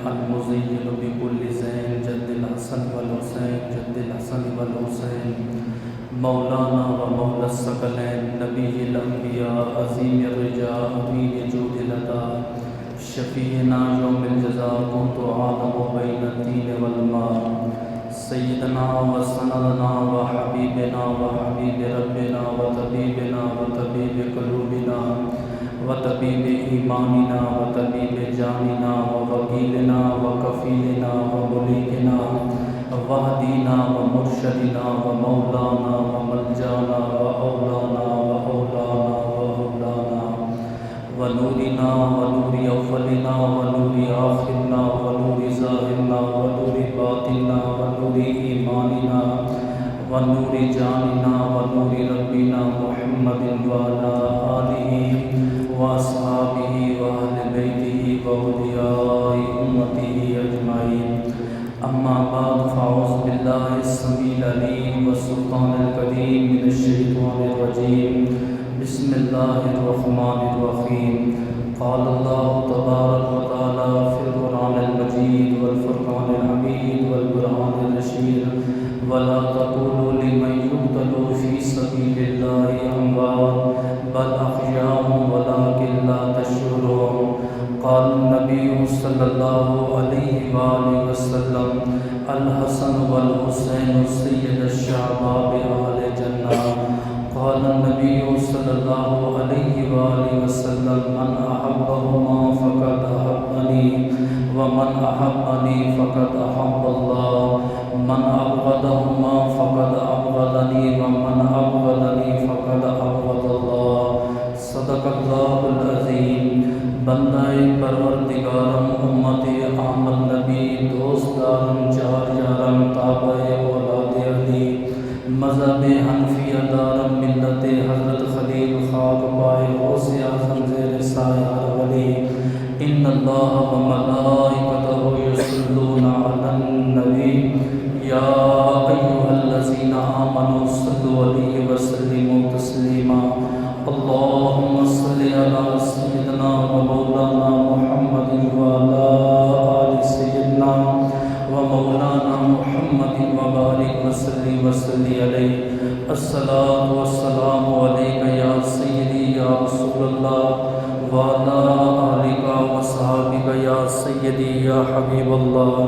المزين بكل زين جد الحسن والحسين جد الحسن والحسين مولانا ومولى الثقلين نبي الأنبياء عظيم الرجاء أمين جود الأداء شفيعنا يوم الجزاء كنت أعلم بين الدين والماء سيدنا وسندنا وحبيبنا وحبيب ربنا وطبيبنا وطبيب قلوبنا وطبيب إيماننا وطبيب جاننا ووكيلنا وكفيلنا ومليكنا وهدينا ومرشدنا ومولانا وملجانا وأولانا وأولانا وأولانا ونورنا ونور أولنا ونور آخرنا ونور ظاهرنا ونور باطننا ونور إيماننا ونور جاننا ونور ربنا محمد وعلى آله وأصحابه وأهل بيته وأولياء أمته أجمعين أما بعد فأعوذ بالله السميع العليم والسلطان الكريم من الشيطان الرجيم بسم الله الرحمن الرحيم قال الله تبارك وتعالى في القرآن المجيد والفرقان الحميد والقرآن الرشيد ولا تقولوا لمن يقتل في سبيل الله أموات بل أحياء ولكن لا تشعرون قال النبي صلى الله عليه وآله وسلم الحسن والحسين سيد الشباب أهل الجنة قال النبي صلى الله عليه وآله وسلم من أحبهما فقد أحبني ومن أحبني فقد أحب الله من أبغضهما فقد أبغضني ومن أبغضني فقد أبغض الله صدق الله العظيم بندہ پروردگارم امت احمد نبی دوستدارم چار یارم تابع اولاد علی مذہب حنفیہ دارم ملت حضرت خلیل خاک پائے غوث اعظم زیر سایہ ولی ان اللہ وملائکتہ یصلون علی النبی یا ایھا الذین آمنوا صلوا علیہ وسلموا تسلیما اللهم صل على سيدنا ومولانا محمد وعلى آل سيدنا ومولانا محمد وبارك وسلم عليه الصلاة والسلام عليك يا سيدي يا رسول الله وعلى آلك وصحابك يا سيدي يا حبيب الله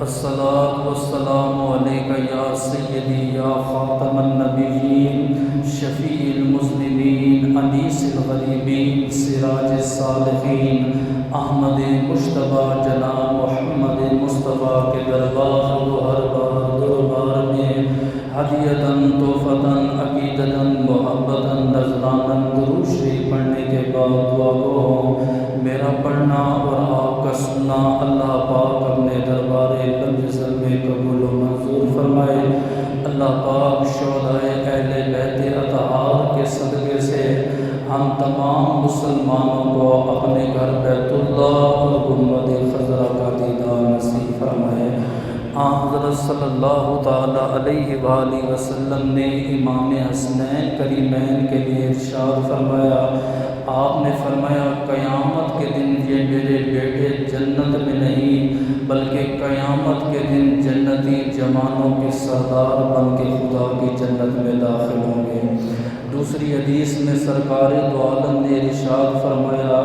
الصلاة والسلام عليك يا سيدي يا خاتم النبيين شفيع المسلمين انیس الغریبین سراج الصالحین احمد مجتبیٰ جناب محمد مصطفیٰ کے دربار و ہر بار دربار میں ہدیتاً تحفتاً عقیدتاً محبتاً نذراناً درود شریف پڑھنے کے بعد دعا گو میرا پڑھنا اور آپ کا سننا اللہ پاک اپنے دربار بلجزل میں قبول و منظور فرمائے۔ اللہ پاک شہدائے اہل بیت اطہار کے صدقے سے ہم تمام مسلمانوں کو اپنے گھر بیت اللہ اور گنبد خضرا کا دیدار نصیب فرمائے۔ حضرت صلی اللہ تعالیٰ علیہ وآلہ وسلم نے امام حسنین کریمین کے لیے ارشاد فرمایا، آپ نے فرمایا قیامت کے دن یہ میرے بیٹے جنت میں نہیں بلکہ قیامت کے دن جنتی جوانوں کے سردار بن کے خدا کی جنت میں داخل ہوں گے۔ دوسری حدیث میں سرکار دو عالم نے ارشاد فرمایا،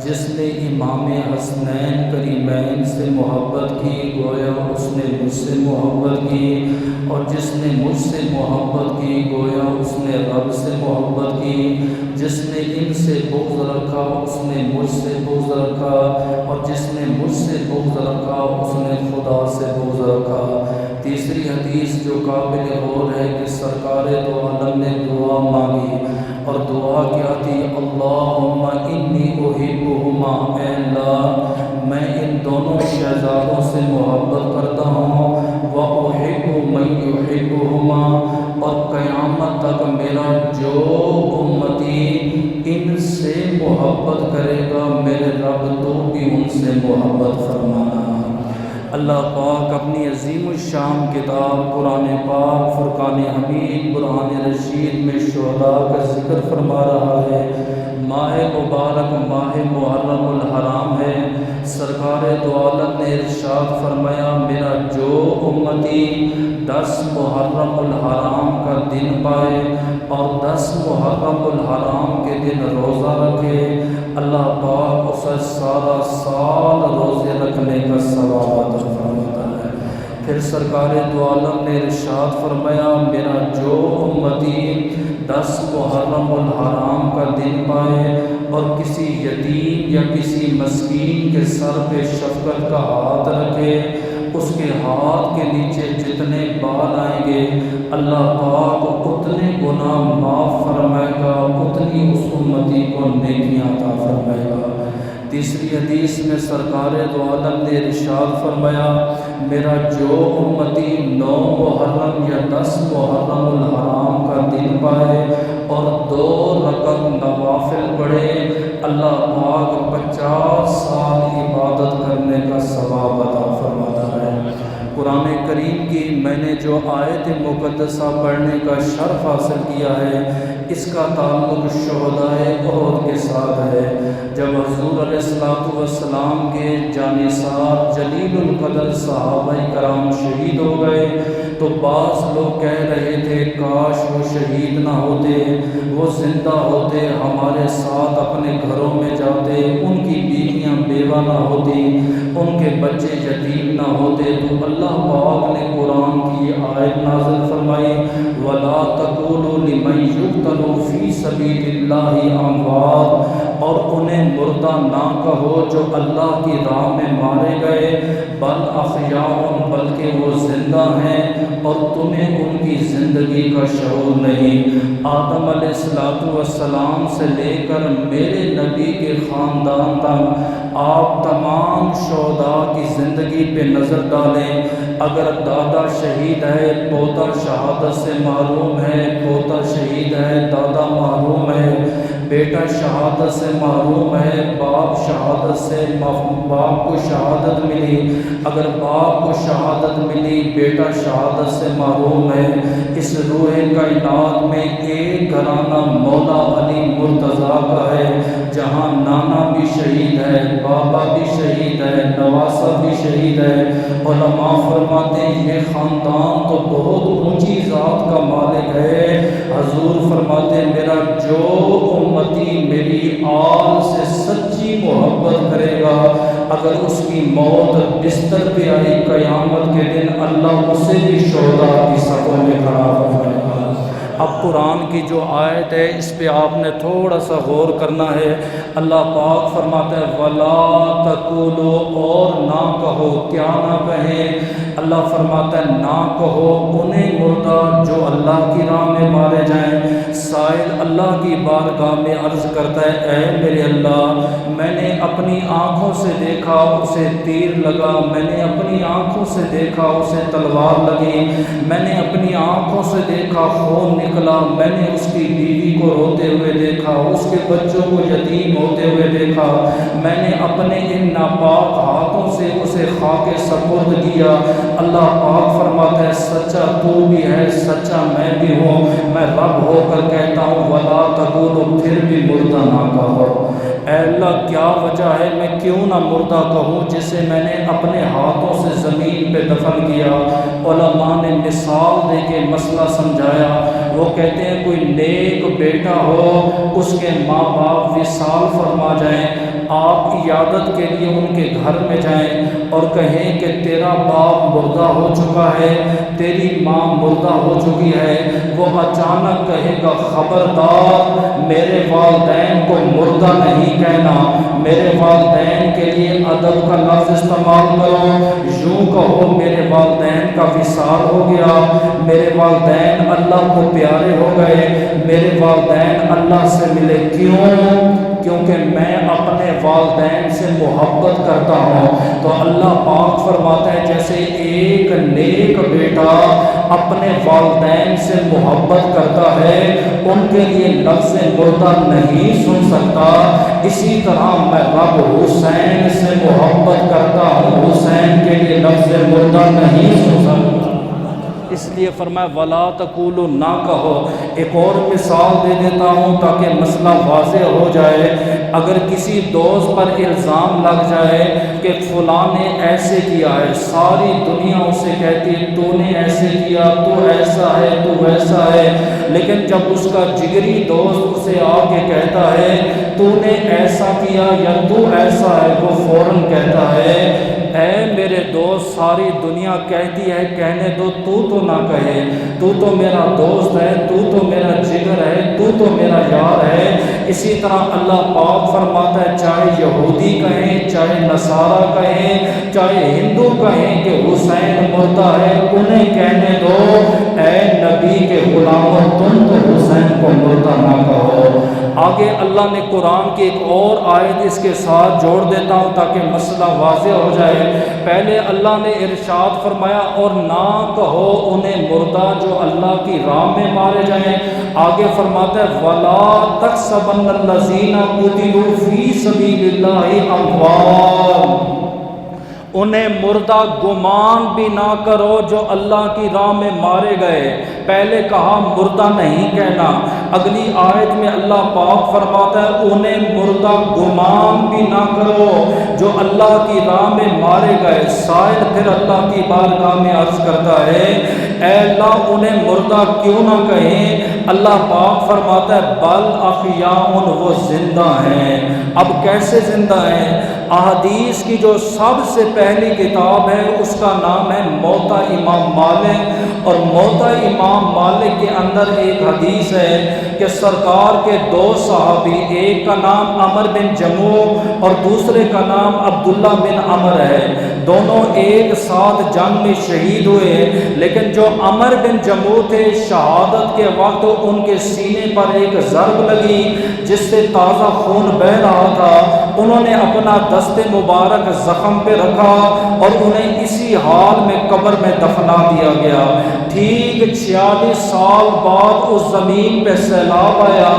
جس نے امام حسنین کریمین سے محبت کی گویا اس نے مجھ سے محبت کی، اور جس نے مجھ سے محبت کی گویا اس نے رب سے محبت کی، جس نے ان سے بغض رکھا اس نے مجھ سے بغض رکھا، اور جس نے مجھ سے بغض رکھا اس نے خدا سے بغض رکھا۔ تیسری حدیث جو قابل غور ہے کہ سرکار دو عالم نے دعا مانگی، اور دعا کیا تھی؟ اللہم انی احبہما، اے اللہ میں ان دونوں شہزادوں سے محبت کرتا ہوں، وَأُحِبُّ مَن يُحِبُّهُمَا، اور قیامت تک میرا جو امتی ان سے محبت کرے گا میرے رب تو بھی ان سے محبت فرمانا۔ اللہ پاک اپنی عظیم الشان کتاب قرآن پاک فرقان حمید قرآن رشید میں شہداء کا ذکر فرما رہا ہے۔ ماہ مبارک ماہ محرم الحرام ہے۔ سرکار دو عالم نے ارشاد فرمایا میرا جو امتی 10 محرم الحرام کا دن پائے اور 10 محرم الحرام کے دن روزہ رکھے، اللہ پاک اسے سارا سال روزے رکھنے کا ثواب عطا فرماتا ہے۔ پھر سرکار دو عالم نے ارشاد فرمایا میرا جو امتی 10 محرم الحرام کا دن پائے اور کسی یتیم یا کسی مسکین کے سر پہ شفقت کا ہاتھ رکھے، اس کے ہاتھ کے نیچے جتنے بال آئیں گے اللہ پاک اتنے گناہ معاف فرمائے گا، اتنی اس امتی کو نیکیاں عطا فرمائے گا۔ تیسری حدیث میں سرکار دو عالم نے ارشاد فرمایا میرا جو امتی 9 محرم یا 10 محرم الحرام کا دن پائے اور 2 رکعت نوافل پڑھے، اللہ پاک 50 سال عبادت کرنے کا ثواب عطا فرماتا ہے۔ قرآن کریم کی میں نے جو آیت مقدسہ پڑھنے کا شرف حاصل کیا ہے، اس کا تعلق شہدائے احد کے ساتھ ہے۔ جب حضور علیہ السلام کے جانثار جلیل القدر صحابہ کرام شہید ہو گئے تو بعض لوگ کہہ رہے تھے کاش وہ شہید نہ ہوتے، وہ زندہ ہوتے، ہمارے ساتھ اپنے گھروں میں جاتے، ان کی بیویاں بیوہ نہ ہوتی، ان کے بچے یتیم نہ ہوتے۔ تو اللہ پاک نے قرآن کی آیت نازل فرمائی وَلَا تَقُولُوا لِمَن يُقْتَلُ فِي سَبِيلِ اللَّهِ أَمْوَاتٌ، اور انہیں مردہ نہ کہو جو اللہ کی راہ میں مارے گئے، بل احیاء، بلکہ وہ زندہ ہیں اور تمہیں ان کی زندگی کا شعور نہیں۔ آدم علیہ السلام سے لے کر میرے نبی کے خاندان تک آپ تمام شہداء کی زندگی پہ نظر ڈالیں، اگر دادا شہید ہے پوتا شہادت سے محروم ہے، پوتا شہید ہے دادا محروم ہے، بیٹا شہادت سے محروم ہے، باپ شہادت سے باپ کو شہادت ملی، اگر باپ کو شہادت ملی بیٹا شہادت سے محروم ہے۔ اس روح کائنات میں ایک گھرانہ مولا علی مرتضیٰ کا ہے، جہاں نانا بھی شہید ہے، بابا بھی شہید ہے، نواسہ بھی شہید ہے۔ علماء فرماتے ہیں یہ خاندان تو بہت اونچی ذات کا مالک ہے۔ حضور فرماتے ہیں میرا جو امتی میری آل سے سچی محبت کرے گا، اگر اس کی موت بستر پہ آئی قیامت کے دن اللہ اسے بھی شہداء کی صفوں میں کھڑا فرمائے گا۔ اب قرآن کی جو آیت ہے اس پہ آپ نے تھوڑا سا غور کرنا ہے۔ اللہ پاک فرماتا ہے وَلَا تَقُولُوا، اور نہ کہو، کیا نہ کہیں؟ اللہ فرماتا ہے نہ کہو انہیں مردہ جو اللہ کی راہ میں مارے جائیں۔ سائل اللہ کی بارگاہ میں عرض کرتا ہے اے میرے اللہ، میں نے اپنی آنکھوں سے دیکھا اسے تیر لگا، میں نے اپنی آنکھوں سے دیکھا اسے تلوار لگی، میں نے اپنی آنکھوں سے دیکھا خون نکلا، میں نے اس کی بیوی کو روتے ہوئے دیکھا، اس کے بچوں کو یتیم ہوتے ہوئے دیکھا، میں نے اپنے ان ناپاک ہاتھوں سے اسے خاک سپرد کیا۔ اللہ پاک فرماتا ہے سچا تو بھی ہے، سچا میں بھی ہوں، میں رب ہو کر کہتا ہوں وَلَا تَقُولُوا، پھر بھی مردہ نہ کہو۔ اے اللہ کیا وجہ ہے میں کیوں نہ مردہ کہوں جسے میں نے اپنے ہاتھوں سے زمین پہ دفن کیا؟ علماء نے مثال دے کے مسئلہ سمجھایا، وہ کہتے ہیں کوئی نیک بیٹا ہو، اس کے ماں باپ وصال فرما جائیں، آپ عیادت کے لیے ان کے گھر میں جائیں اور کہیں کہ تیرا باپ مردہ ہو چکا ہے، تیری ماں مردہ ہو چکی ہے، وہ اچانک کہے گا خبردار میرے والدین کو مردہ نہیں کہنا، میرے والدین کے لیے ادب کا لفظ استعمال کرو، یوں کہو میرے والدین کا وصال ہو گیا، میرے والدین اللہ کو پیارے ہو گئے، میرے والدین اللہ سے ملے۔ کیونکہ میں اپنے والدین سے محبت کرتا ہوں۔ تو اللہ پاک فرماتا ہے جیسے ایک نیک بیٹا اپنے والدین سے محبت کرتا ہے، ان کے لیے لفظ مردہ نہیں سن سکتا، اسی طرح میں رب حسین سے محبت کرتا ہوں، حسین کے لیے لفظ مردہ نہیں سن سکتا۔ اس لیے فرمایا ولا تقولوا، نہ کہو۔ ایک اور مثال دے دیتا ہوں تاکہ مسئلہ واضح ہو جائے۔ اگر کسی دوست پر الزام لگ جائے کہ فلاں نے ایسے کیا ہے، ساری دنیا اسے کہتی ہے تو نے ایسے کیا، تو ایسا ہے، تو ویسا ہے، لیکن جب اس کا جگری دوست اسے آ کے کہتا ہے تو نے ایسا کیا یا تو ایسا ہے، وہ فوراً کہتا ہے اے میرے دوست، ساری دنیا کہتی ہے کہنے دو، تو نہ کہے، تو میرا دوست ہے، تو میرا جگر ہے، تو میرا یار ہے۔ اسی طرح اللہ پاک فرماتا ہے چاہے یہودی کہیں، چاہے نصارہ کہیں، چاہے ہندو کہیں کہ حسین مردہ ہے، انہیں کہنے دو اے نبی کے غلاموں، تم تو حسین کو مردہ نہ کہو۔ آگے اللہ نے قرآن کی ایک اور آیت اس کے ساتھ جوڑ دیتا ہوں تاکہ مسئلہ واضح ہو جائے۔ پہلے اللہ نے ارشاد فرمایا اور نہ کہو انہیں مردہ جو اللہ کی راہ میں مارے جائیں۔ آگے فرماتا ہے وَلَا تَحْسَبَنَّ الَّذِينَ قُتِلُوا فِي سَبِيلِ اللَّهِ أَمْوَاتٌ، انہیں مردہ گمان بھی نہ کرو جو اللہ کی راہ میں مارے گئے۔ پہلے کہا مردہ نہیں کہنا، اگلی آیت میں اللہ پاک فرماتا ہے انہیں مردہ گمان بھی نہ کرو جو اللہ کی راہ میں مارے گئے۔ سائل پھر اللہ کی بارگاہ میں عرض کرتا ہے اے اللہ انہیں مردہ کیوں نہ کہیں؟ اللہ پاک فرماتا ہے بل احیاء، وہ زندہ ہیں۔ اب کیسے زندہ ہیں؟ احادیث کی جو سب سے پہلی کتاب ہے اس کا نام ہے موطا امام مالک، اور موطا امام مالک کے اندر ایک حدیث ہے کہ سرکار کے دو صحابی، ایک کا نام عمر بن جموح اور دوسرے کا نام عبداللہ بن عمر ہے، دونوں ایک ساتھ جنگ میں شہید ہوئے، لیکن جو عمر بن جموح تھے شہادت کے وقت ان کے سینے پر ایک ضرب لگی جس سے تازہ خون بہہ رہا تھا، انہوں نے اپنا دست مبارک زخم پہ رکھا اور انہیں اسی حال میں قبر میں دفنا دیا گیا۔ ٹھیک 46 سال بعد اس زمین پہ سیلاب آیا،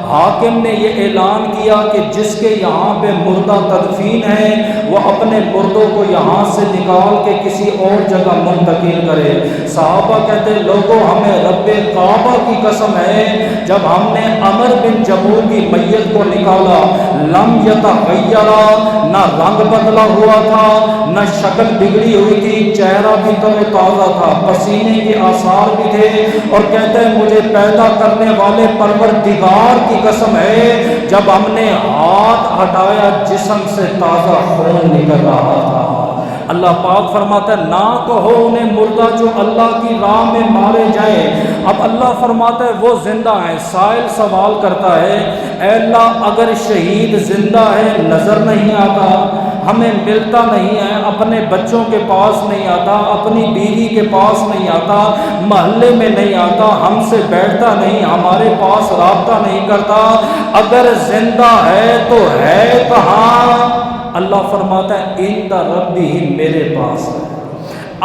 حاکم نے یہ اعلان کیا کہ جس کے یہاں پہ مردہ تدفین ہے وہ اپنے مردوں کو یہاں سے نکال کے کسی اور جگہ منتقل کرے۔ صحابہ کہتے لوگوں ہمیں رب کعبہ کی قسم ہے جب ہم نے عمر بن جموح کی میت کو نکالا لم یتغیرا، نہ رنگ بدلا ہوا تھا، نہ شکل بگڑی ہوئی تھی، چہرہ بھی تر و تازہ تھا، پسینے کے آثار بھی تھے، اور کہتے ہیں مجھے پیدا کرنے والے پروردگار کی قسم ہے جب ہم نے ہاتھ ہٹایا جسم سے تازہ خون نکل رہا تھا۔ اللہ پاک فرماتا ہے نہ کہو انہیں مردہ جو اللہ کی راہ میں مارے جائیں۔ اب اللہ فرماتا ہے وہ زندہ ہیں۔ سائل سوال کرتا ہے اے اللہ اگر شہید زندہ ہے نظر نہیں آتا، ہمیں ملتا نہیں ہے، اپنے بچوں کے پاس نہیں آتا، اپنی بیوی کے پاس نہیں آتا، محلے میں نہیں آتا، ہم سے بیٹھتا نہیں، ہمارے پاس رابطہ نہیں کرتا، اگر زندہ ہے تو ہے کہاں؟ اللہ فرماتا ہے عند ربہ، میرے پاس ہے۔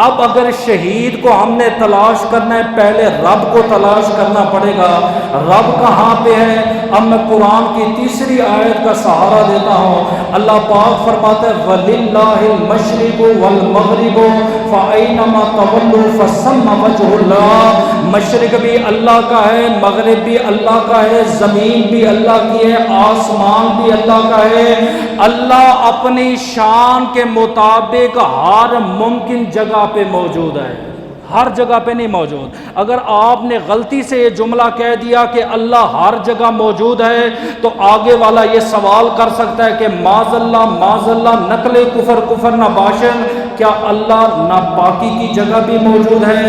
اب اگر شہید کو ہم نے تلاش کرنا ہے پہلے رب کو تلاش کرنا پڑے گا۔ رب کہاں پہ ہے؟ اب میں قرآن کی تیسری آیت کا سہارا دیتا ہوں۔ اللہ پاک فرماتا ہے وَلِلَّهِ الْمَشْرِقُ وَالْمَغْرِبُ فَأَيْنَمَا تَوَلُّوا فَثَمَّ وَجْهُ اللَّهِ، مشرق بھی اللہ کا ہے، مغرب بھی اللہ کا ہے، زمین بھی اللہ کی ہے، آسمان بھی اللہ کا ہے۔ اللہ اپنی شان کے مطابق ہر ممکن جگہ پہ موجود ہے، ہر جگہ پہ نہیں موجود۔ اگر آپ نے غلطی سے یہ جملہ کہہ دیا کہ اللہ ہر جگہ موجود ہے تو آگے والا یہ سوال کر سکتا ہے کہ معاذ اللہ نقل کفر نہ باشن، کیا اللہ ناپاکی کی جگہ بھی موجود ہے؟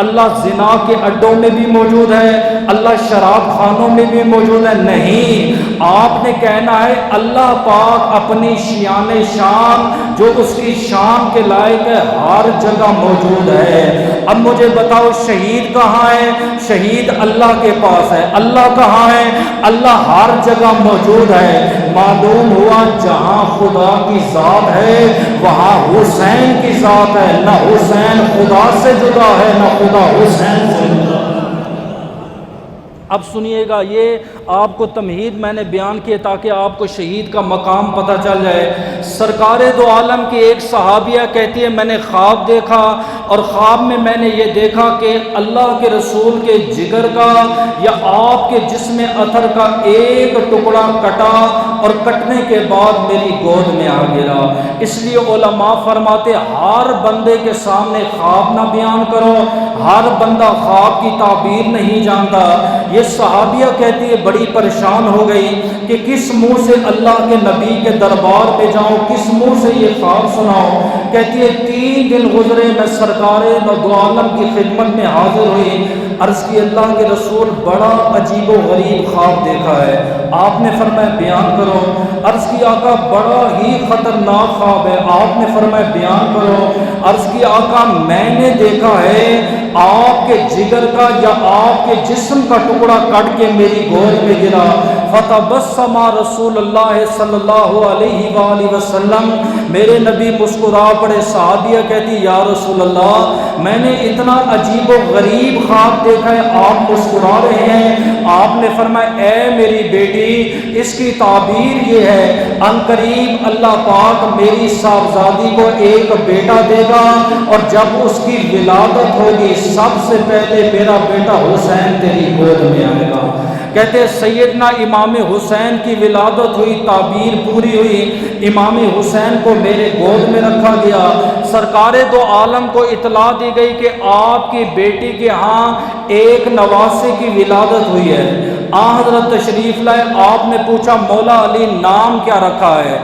اللہ زنا کے اڈوں میں بھی موجود ہے؟ اللہ شراب خانوں میں بھی موجود ہے؟ نہیں، آپ نے کہنا ہے اللہ پاک اپنی شان جو اس کی شان کے لائق ہے ہر جگہ موجود ہے۔ اب مجھے بتاؤ شہید کہاں ہے؟ شہید اللہ کے پاس ہے۔ اللہ کہاں ہے؟ اللہ ہر جگہ موجود ہے۔ معلوم ہوا جہاں خدا کی ذات ہے وہاں حسین کی ذات ہے، نہ حسین خدا سے جدا ہے نہ خدا حسین سے جدا ہے۔ اب سنیے گا، یہ آپ کو تمہید میں نے بیان کیے تاکہ آپ کو شہید کا مقام پتہ چل جائے۔ سرکار دو عالم کی ایک صحابیہ کہتی ہے میں نے خواب دیکھا، اور خواب میں میں نے یہ دیکھا کہ اللہ کے رسول کے جگر کا یا آپ کے جسم اطہر کا ایک ٹکڑا کٹا، اور کٹنے کے بعد میری گود میں آ گرا۔ اس لیے علماء فرماتے ہر بندے کے سامنے خواب نہ بیان کرو، ہر بندہ خواب کی تعبیر نہیں جانتا۔ یہ صحابیہ کہتی ہے بڑی پریشان ہو گئی کہ کس منہ سے اللہ کے نبی کے دربار پہ جاؤں، کس منہ سے یہ خواب سناؤں۔ کہتی ہے 3 دن گزرے، میں سرکار دو عالم کی خدمت میں حاضر ہوئی، عرض کی اللہ کے رسول بڑا عجیب و غریب خواب دیکھا ہے۔ آپ نے فرمایا بیان کرو۔ عرض کی آقا بڑا ہی خطرناک خواب ہے۔ آپ نے فرمایا بیان کرو۔ عرض کی آقا میں نے دیکھا ہے آپ کے جگر کا یا آپ کے جسم کا ٹکڑا کٹ کے میری گود میں گرا۔ فتبسم رسول اللہ صلی اللہ علیہ وآلہ وسلم، میرے نبی مسکرا پڑے۔ صحابیہ کہتی یا رسول اللہ میں نے اتنا عجیب و غریب خواب دیکھا ہے، آپ مسکرا رہے ہیں۔ آپ نے فرمایا اے میری بیٹی، اس کی تعبیر یہ ہے ان قریب اللہ پاک میری صاحبزادی کو ایک بیٹا دے گا، اور جب اس کی ولادت ہوگی سب سے پہلے میرا بیٹا حسین تیری گود میں آئے گا۔ کہتے ہیں سیدنا امام حسین کی ولادت ہوئی، تعبیر پوری ہوئی، امام حسین کو میرے گود میں رکھا گیا۔ سرکار دو عالم کو اطلاع دی گئی کہ آپ کی بیٹی کے ہاں ایک نواسے کی ولادت ہوئی ہے۔ حضرت تشریف لائے، آپ نے پوچھا مولا علی نام کیا رکھا ہے؟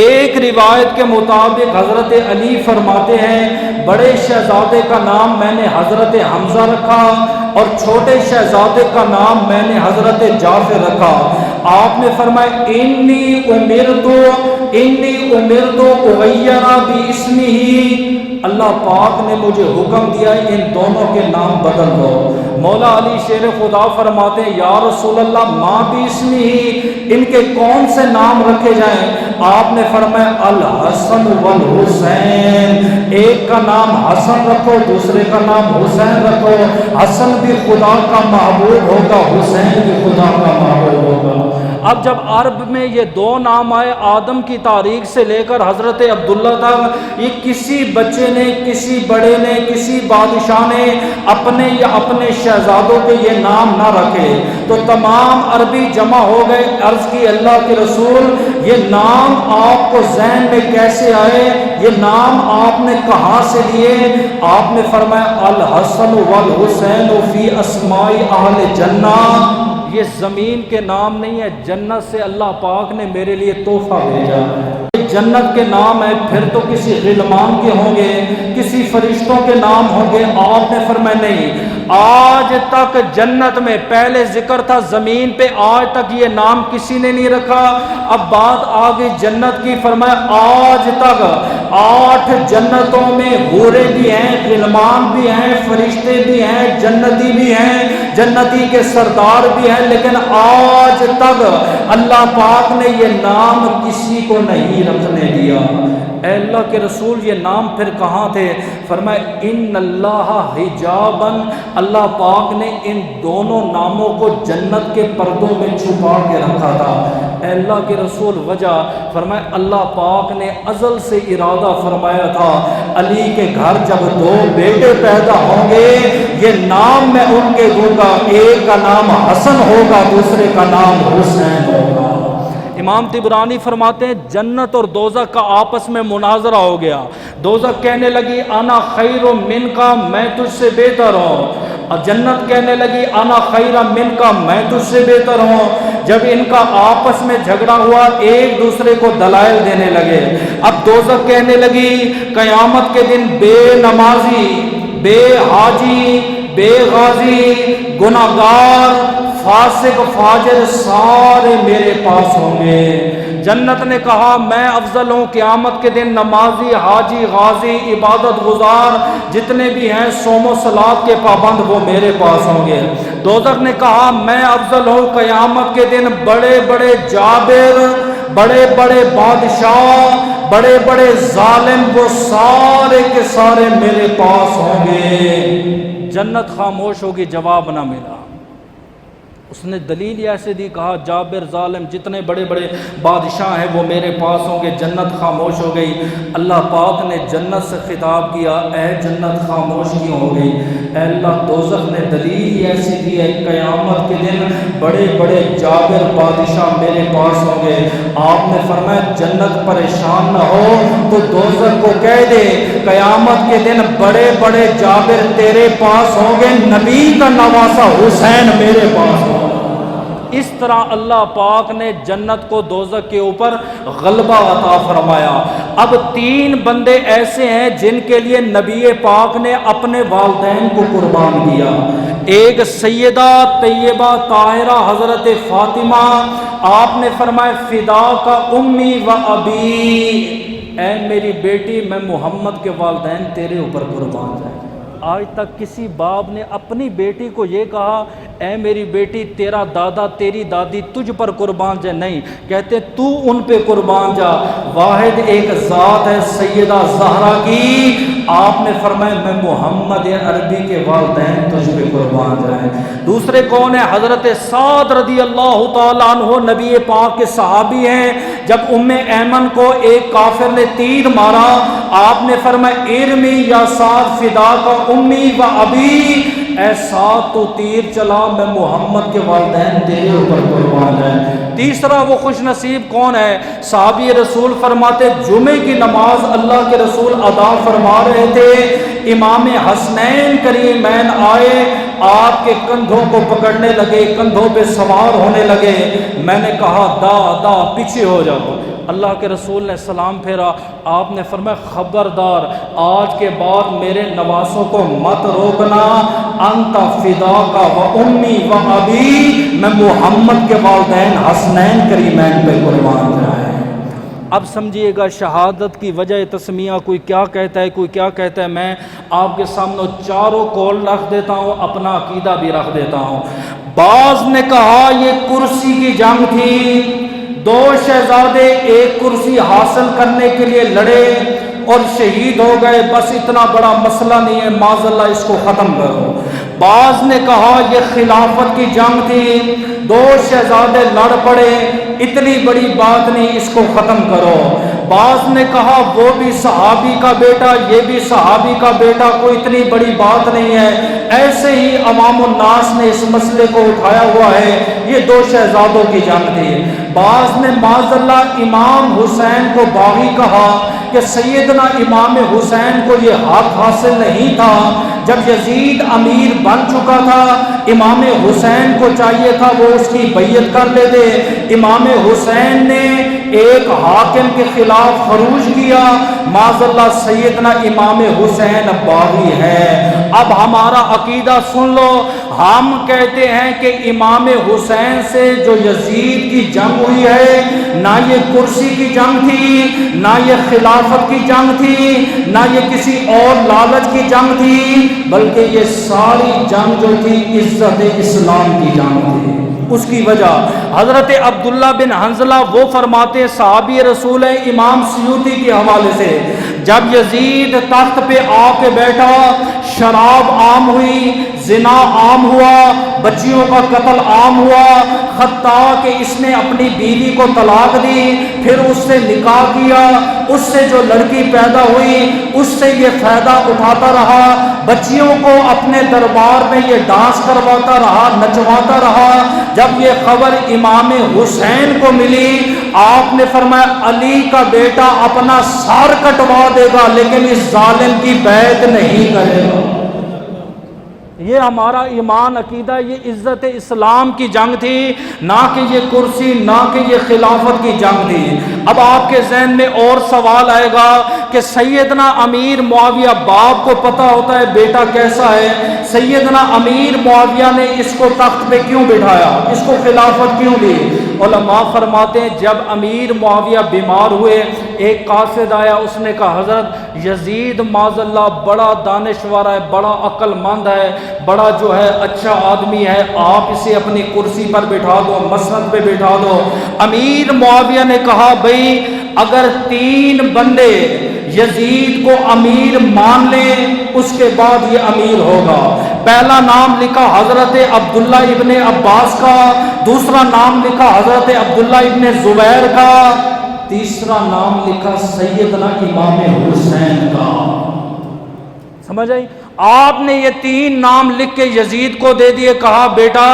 ایک روایت کے مطابق حضرت علی فرماتے ہیں بڑے شہزادے کا نام میں نے حضرت حمزہ رکھا، اور چھوٹے شہزادے کا نام میں نے حضرت جعفر رکھا۔ آپ نے فرمایا انی امرت اغیر باسمہ، اللہ پاک نے مجھے حکم دیا ہے ان دونوں کے نام بدل دو۔ مولا علی شیر خدا فرماتے ہیں یا رسول اللہ ماں باسمہ، ان کے کون سے نام رکھے جائیں؟ آپ نے فرمایا الحسن والحسین، ایک کا نام حسن رکھو، دوسرے کا نام حسین رکھو۔ حسن بھی خدا کا محبوب ہوگا، حسین بھی خدا کا محبوب ہوگا۔ اب جب عرب میں یہ 2 نام آئے، آدم کی تاریخ سے لے کر حضرت عبداللہ تک، یہ کسی بچے نے، کسی بڑے نے، کسی بادشاہ نے اپنے یا اپنے شہزادوں کے یہ نام نہ رکھے، تو تمام عربی جمع ہو گئے۔ عرض کی اللہ کے رسول یہ نام آپ کو ذہن میں کیسے آئے، یہ نام آپ نے کہاں سے لیے؟ آپ نے فرمایا الحسن والحسین فی اسماء اہل جنہ، یہ زمین کے نام نہیں ہے، جنت سے اللہ پاک نے میرے لیے تحفہ بھیجا۔ جنت کے نام ہے، پھر تو کسی غلمان کے ہوں گے، کسی فرشتوں کے نام ہوں گے۔ آپ نے فرمایا نہیں، آج تک جنت میں پہلے ذکر تھا زمین پہ، آج تک یہ نام کسی نے نہیں رکھا۔ اب بات آگے جنت کی، فرمایا آج تک 8 جنتوں میں حوریں بھی ہیں، غلمان بھی ہیں، فرشتے بھی ہیں، جنتی بھی ہیں، جنتی کے سردار بھی ہیں، لیکن آج تک اللہ پاک نے یہ نام کسی کو نہیں رکھنے دیا۔ اے اللہ کے رسول یہ نام پھر کہاں تھے؟ فرمایا ان اللہ حجابا، اللہ پاک نے ان دونوں ناموں کو جنت کے پردوں میں چھپا کے رکھا تھا۔ اے اللہ کے رسول وجہ؟ فرمایا اللہ پاک نے ازل سے ارادہ فرمایا تھا علی کے گھر جب 2 بیٹے پیدا ہوں گے یہ نام میں ان کے دوں گا، ایک کا نام حسن ہوگا، دوسرے کا نام حسین ہوگا۔ امام طبرانی فرماتے ہیں جنت اور دوزخ کا آپس میں مناظرہ ہو گیا۔ دوزخ کہنے لگی انا خیر من کا، میں تجھ سے بہتر ہوں، اور جنت کہنے لگی انا خیر من کا، میں تجھ سے بہتر ہوں۔ جب ان کا آپس میں جھگڑا ہوا ایک دوسرے کو دلائل دینے لگے۔ اب دوزخ کہنے لگی قیامت کے دن بے نمازی، بے حاجی، بے غازی، گناہگار، فاسق، فاجر سارے میرے پاس ہوں گے۔ جنت نے کہا میں افضل ہوں، قیامت کے دن نمازی، حاجی، غازی، عبادت گزار جتنے بھی ہیں، صوم و صلات کے پابند، وہ میرے پاس ہوں گے۔ دوزخ نے کہا میں افضل ہوں، قیامت کے دن بڑے بڑے جابر، بڑے بڑے بادشاہ، بڑے بڑے ظالم، وہ سارے کے سارے میرے پاس ہوں گے۔ جنت خاموش ہوگی، جواب نہ ملا۔ اس نے دلیل ایسے دی، کہا جابر ظالم جتنے بڑے بڑے بادشاہ ہیں وہ میرے پاس ہوں گے، جنت خاموش ہو گئی۔ اللہ پاک نے جنت سے خطاب کیا، اے جنت خاموش کیوں ہو گئی؟ اے اللہ دوزخ نے دلیل ایسی دی ہے، قیامت کے دن بڑے بڑے جابر بادشاہ میرے پاس ہوں گے۔ آپ نے فرمایا جنت پریشان نہ ہو تو دوزخ کو کہہ دے قیامت کے دن بڑے بڑے جابر تیرے پاس ہوں گے، نبی کا نواسا حسین میرے پاس ہوگا۔ اس طرح اللہ پاک نے جنت کو دوزخ کے اوپر غلبہ عطا فرمایا۔ اب 3 بندے ایسے ہیں جن کے لیے نبی پاک نے اپنے والدین کو قربان کیا۔ ایک سیدہ طیبہ طاہرہ حضرت فاطمہ، آپ نے فرمایا فدا کا امی و ابی، اے میری بیٹی میں محمد کے والدین تیرے اوپر قربان جائیں۔ آج تک کسی باپ نے اپنی بیٹی کو یہ کہا اے میری بیٹی تیرا دادا تیری دادی تجھ پر قربان جائے؟ نہیں، کہتے تو ان پہ قربان جا۔ واحد ایک ذات ہے سیدہ زہرا کی، آپ نے فرمایا میں محمد عربی کے والدین تجھ پہ قربان جائیں۔ دوسرے کون ہیں؟ حضرت سعد رضی اللہ تعالیٰ عنہ نبی پاک کے صحابی ہیں۔ جب ام ایمن کو ایک کافر نے تیر مارا، آپ نے فرمایا ارمی یا سعد فدا کا امی و ابی، اے سعد تو تیر چلا میں محمد کے والدین تیرے اوپر قربان ہیں۔ تیسرا وہ خوش نصیب کون ہے؟ صحابی رسول فرماتے جمعے کی نماز اللہ کے رسول ادا فرما رہے تھے، امام حسنین کریمین آئے، آپ کے کندھوں کو پکڑنے لگے، کندھوں پہ سوار ہونے لگے۔ میں نے کہا دا پیچھے ہو جاؤ۔ اللہ کے رسول نے سلام پھیرا، آپ نے فرمایا خبردار آج کے بعد میرے نواسوں کو مت روکنا، انت فدا کا و امی و ابی، میں محمد کے والدین حسنین کریمین پہ قربان جائیں۔ اب سمجھیے گا شہادت کی وجہ تسمیہ کوئی کیا کہتا ہے، کوئی کیا کہتا ہے۔ میں آپ کے سامنے چاروں قول رکھ دیتا ہوں، اپنا عقیدہ بھی رکھ دیتا ہوں۔ بعض نے کہا یہ کرسی کی جنگ تھی، 2 شہزادے ایک کرسی حاصل کرنے کے لیے لڑے اور شہید ہو گئے، بس اتنا بڑا مسئلہ نہیں ہے، معاذ اللہ اس کو ختم کرو۔ بعض نے کہا یہ خلافت کی جنگ تھی، 2 شہزادے لڑ پڑے، اتنی بڑی بات نہیں، اس کو ختم کرو۔ بعض نے کہا وہ بھی صحابی کا بیٹا، یہ بھی صحابی کا بیٹا، کوئی اتنی بڑی بات نہیں ہے۔ ایسے ہی عوام الناس نے اس مسئلے کو اٹھایا ہوا ہے، یہ 2 شہزادوں کی جنگ تھی۔ بعض نے معاذ اللہ امام حسین کو باغی کہا کہ سیدنا امام حسین کو یہ حق حاصل نہیں تھا، جب یزید امیر بن چکا تھا امام حسین کو چاہیے تھا وہ اس کی بیعت کر لیتے۔ امام حسین نے ایک حاکم کے خلاف خروج کیا، معاذ اللہ سیدنا امام حسین باغی ہے۔ اب ہمارا عقیدہ سن لو، ہم کہتے ہیں کہ امام حسین سے جو یزید کی جنگ ہوئی ہے، نہ یہ کرسی کی جنگ تھی، نہ یہ خلافت کی جنگ تھی، نہ یہ کسی اور لالچ کی جنگ تھی، بلکہ یہ ساری جنگ جو تھی عزت اسلام کی جنگ تھی۔ اس کی وجہ حضرت عبداللہ بن حنظلہ وہ فرماتے صحابی رسول ہیں امام سیوطی کے حوالے سے، جب یزید تخت پہ آ کے بیٹھا، شراب عام ہوئی، زنا عام ہوا، بچیوں کا قتل عام ہوا، حتیٰ کہ اس نے اپنی بیوی کو طلاق دی، پھر اس سے نکاح کیا، اس سے جو لڑکی پیدا ہوئی اس سے یہ فائدہ اٹھاتا رہا، بچیوں کو اپنے دربار میں یہ ڈانس کرواتا رہا، نچواتا رہا۔ جب یہ خبر امام حسین کو ملی، آپ نے فرمایا علی کا بیٹا اپنا سر کٹوا دے گا لیکن اس ظالم کی بیعت نہیں کرے گا۔ یہ ہمارا ایمان عقیدہ، یہ عزت اسلام کی جنگ تھی، نہ کہ یہ کرسی، نہ کہ یہ خلافت کی جنگ تھی۔ اب آپ کے ذہن میں اور سوال آئے گا کہ سیدنا امیر معاویہ، باپ کو پتہ ہوتا ہے بیٹا کیسا ہے، سیدنا امیر معاویہ نے اس کو تخت پہ کیوں بٹھایا، اس کو خلافت کیوں دی؟ علماء فرماتے ہیں جب امیر معاویہ بیمار ہوئے، ایک قاصد آیا، اس نے کہا حضرت یزید معاذ اللہ بڑا دانشور ہے، بڑا عقل مند ہے، بڑا جو ہے اچھا آدمی ہے، آپ اسے اپنی کرسی پر بٹھا دو، مسند پہ بٹھا دو۔ امیر معاویہ نے کہا بھئی اگر 3 بندے یزید کو امیر مان لیں اس کے بعد یہ امیر ہوگا۔ پہلا نام لکھا حضرت عبداللہ ابن عباس کا، دوسرا نام لکھا حضرت عبداللہ ابن زبیر کا، تیسرا نام لکھا سیدنا امام حسین کا۔ سمجھ آئی؟ آپ نے یہ تین نام لکھ کے یزید کو دے دیے، کہا بیٹا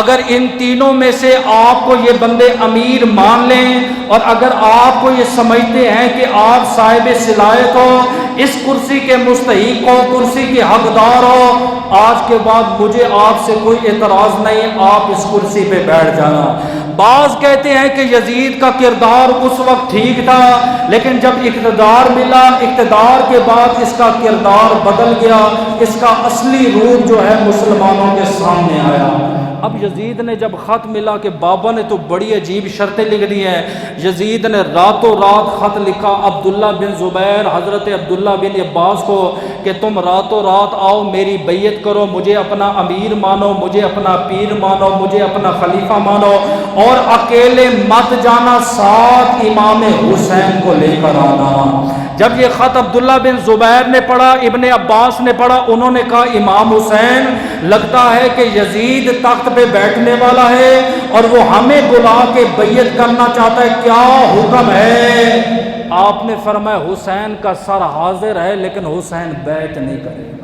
اگر ان تینوں میں سے آپ کو یہ بندے امیر مان لیں اور اگر آپ کو یہ سمجھتے ہیں کہ آپ صاحب صلاحیت ہو، اس کرسی کے مستحق ہو، کرسی کے حقدار ہو، آج کے بعد مجھے آپ سے کوئی اعتراض نہیں، آپ اس کرسی پہ بیٹھ جانا۔ بعض کہتے ہیں کہ یزید کا کردار اس وقت ٹھیک تھا، لیکن جب اقتدار ملا، اقتدار کے بعد اس کا کردار بدل گیا، اس کا اصلی روپ جو ہے مسلمانوں کے سامنے آیا۔ اب یزید نے جب خط ملا کہ بابا نے تو بڑی عجیب شرطیں لکھ دی ہیں، یزید نے راتوں رات خط لکھا عبداللہ بن زبیر، حضرت عبداللہ بن عباس کو کہ تم راتوں رات آؤ، میری بیعت کرو، مجھے اپنا امیر مانو، مجھے اپنا پیر مانو، مجھے اپنا خلیفہ مانو، اور اکیلے مت جانا، ساتھ امام حسین کو لے کر آنا۔ جب یہ خط عبداللہ بن زبیر نے پڑھا، ابن عباس نے پڑھا، انہوں نے کہا امام حسین لگتا ہے کہ یزید تخت پہ بیٹھنے والا ہے اور وہ ہمیں بلا کے بیعت کرنا چاہتا ہے، کیا حکم ہے؟ آپ نے فرمایا حسین کا سر حاضر ہے لیکن حسین بیعت نہیں کرے گا۔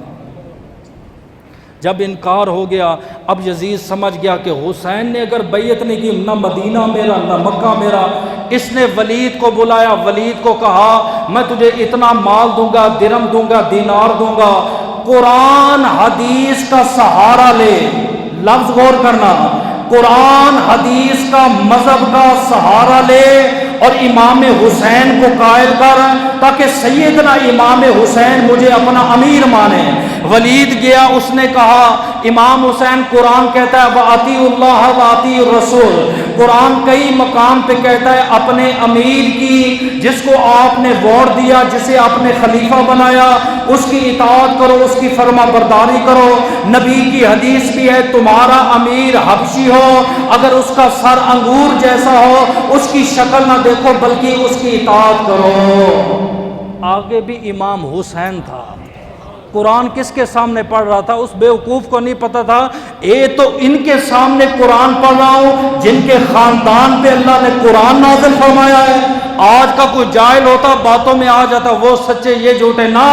جب انکار ہو گیا، اب یزید سمجھ گیا کہ حسین نے اگر بیعت نہیں کی، نہ مدینہ میرا نہ مکہ میرا۔ اس نے ولید کو بلایا، ولید کو کہا میں تجھے اتنا مال دوں گا، درہم دوں گا، دینار دوں گا، قرآن حدیث کا سہارا لے۔ لفظ غور کرنا، قرآن حدیث کا مذہب کا سہارا لے اور امام حسین کو قائل کر تاکہ سیدنا امام حسین مجھے اپنا امیر مانے۔ ولید گیا، اس نے کہا امام حسین قرآن کہتا ہے وَأَطِیعُوا اللَّهَ وَأَطِیعُوا الرَّسُولَ، قرآن کئی مقام پہ کہتا ہے اپنے امیر کی، جس کو آپ نے ووٹ دیا، جسے آپ نے خلیفہ بنایا، اس کی اطاعت کرو، اس کی فرما برداری کرو۔ نبی کی حدیث بھی ہے تمہارا امیر حبشی ہو، اگر اس کا سر انگور جیسا ہو، اس کی شکل نہ دیکھو بلکہ اس کی اطاعت کرو۔ آگے بھی امام حسین تھا، قرآن کس کے سامنے پڑھ رہا تھا؟ اس بیوقوف کو نہیں پتا تھا تو ان کے سامنے قرآن پڑھ رہا ہوں جن کے خاندان پہ اللہ نے قرآن نازل فرمایا ہے۔ آج کا کوئی جاہل ہوتا باتوں میں آ جاتا وہ سچے یہ جھوٹے، نہ،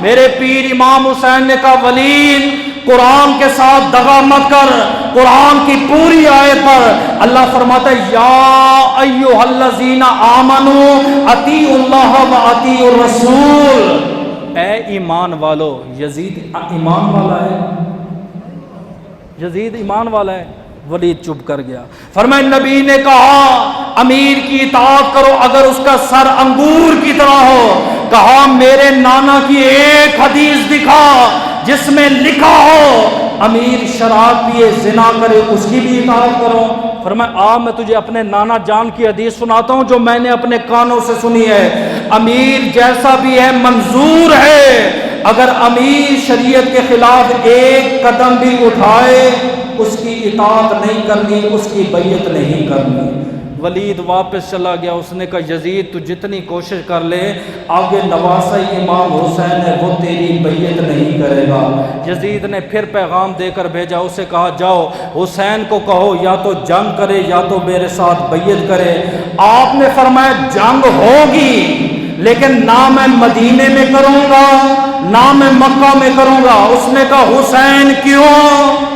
میرے پیر امام حسین نے کہا ولید قرآن کے ساتھ دغا مت کر، قرآن کی پوری آیت پر اللہ فرماتا ہے یا ایھا الذین آمنوا اطیعوا اللہ واطیعوا الرسول۔ اے ایمان والو، یزید ایمان والا ہے، یزید ایمان والا ہے۔ ولید چپ کر گیا۔ فرمایا نبی نے کہا امیر کی اطاعت کرو اگر اس کا سر انگور کی طرح ہو۔ کہا میرے نانا کی ایک حدیث دکھا جس میں لکھا ہو امیر شراب پیے زنا کرے اس کی بھی اطاعت کرو۔ فرمایا میں تجھے اپنے نانا جان کی حدیث سناتا ہوں جو میں نے اپنے کانوں سے سنی ہے، امیر جیسا بھی ہے منظور ہے، اگر امیر شریعت کے خلاف ایک قدم بھی اٹھائے اس کی اطاعت نہیں کرنی، اس کی بیعت نہیں کرنی۔ ولید واپس چلا گیا، اس نے کہا یزید تو جتنی کوشش کر لے آگے نواسہ امام حسین ہے وہ تیری بیعت نہیں کرے گا۔ یزید نے پھر پیغام دے کر بھیجا، اسے کہا جاؤ حسین کو کہو یا تو جنگ کرے یا تو میرے ساتھ بیعت کرے۔ آپ نے فرمایا جنگ ہوگی لیکن نہ میں مدینے میں کروں گا نہ میں مکہ میں کروں گا۔ اس نے کہا حسین کیوں؟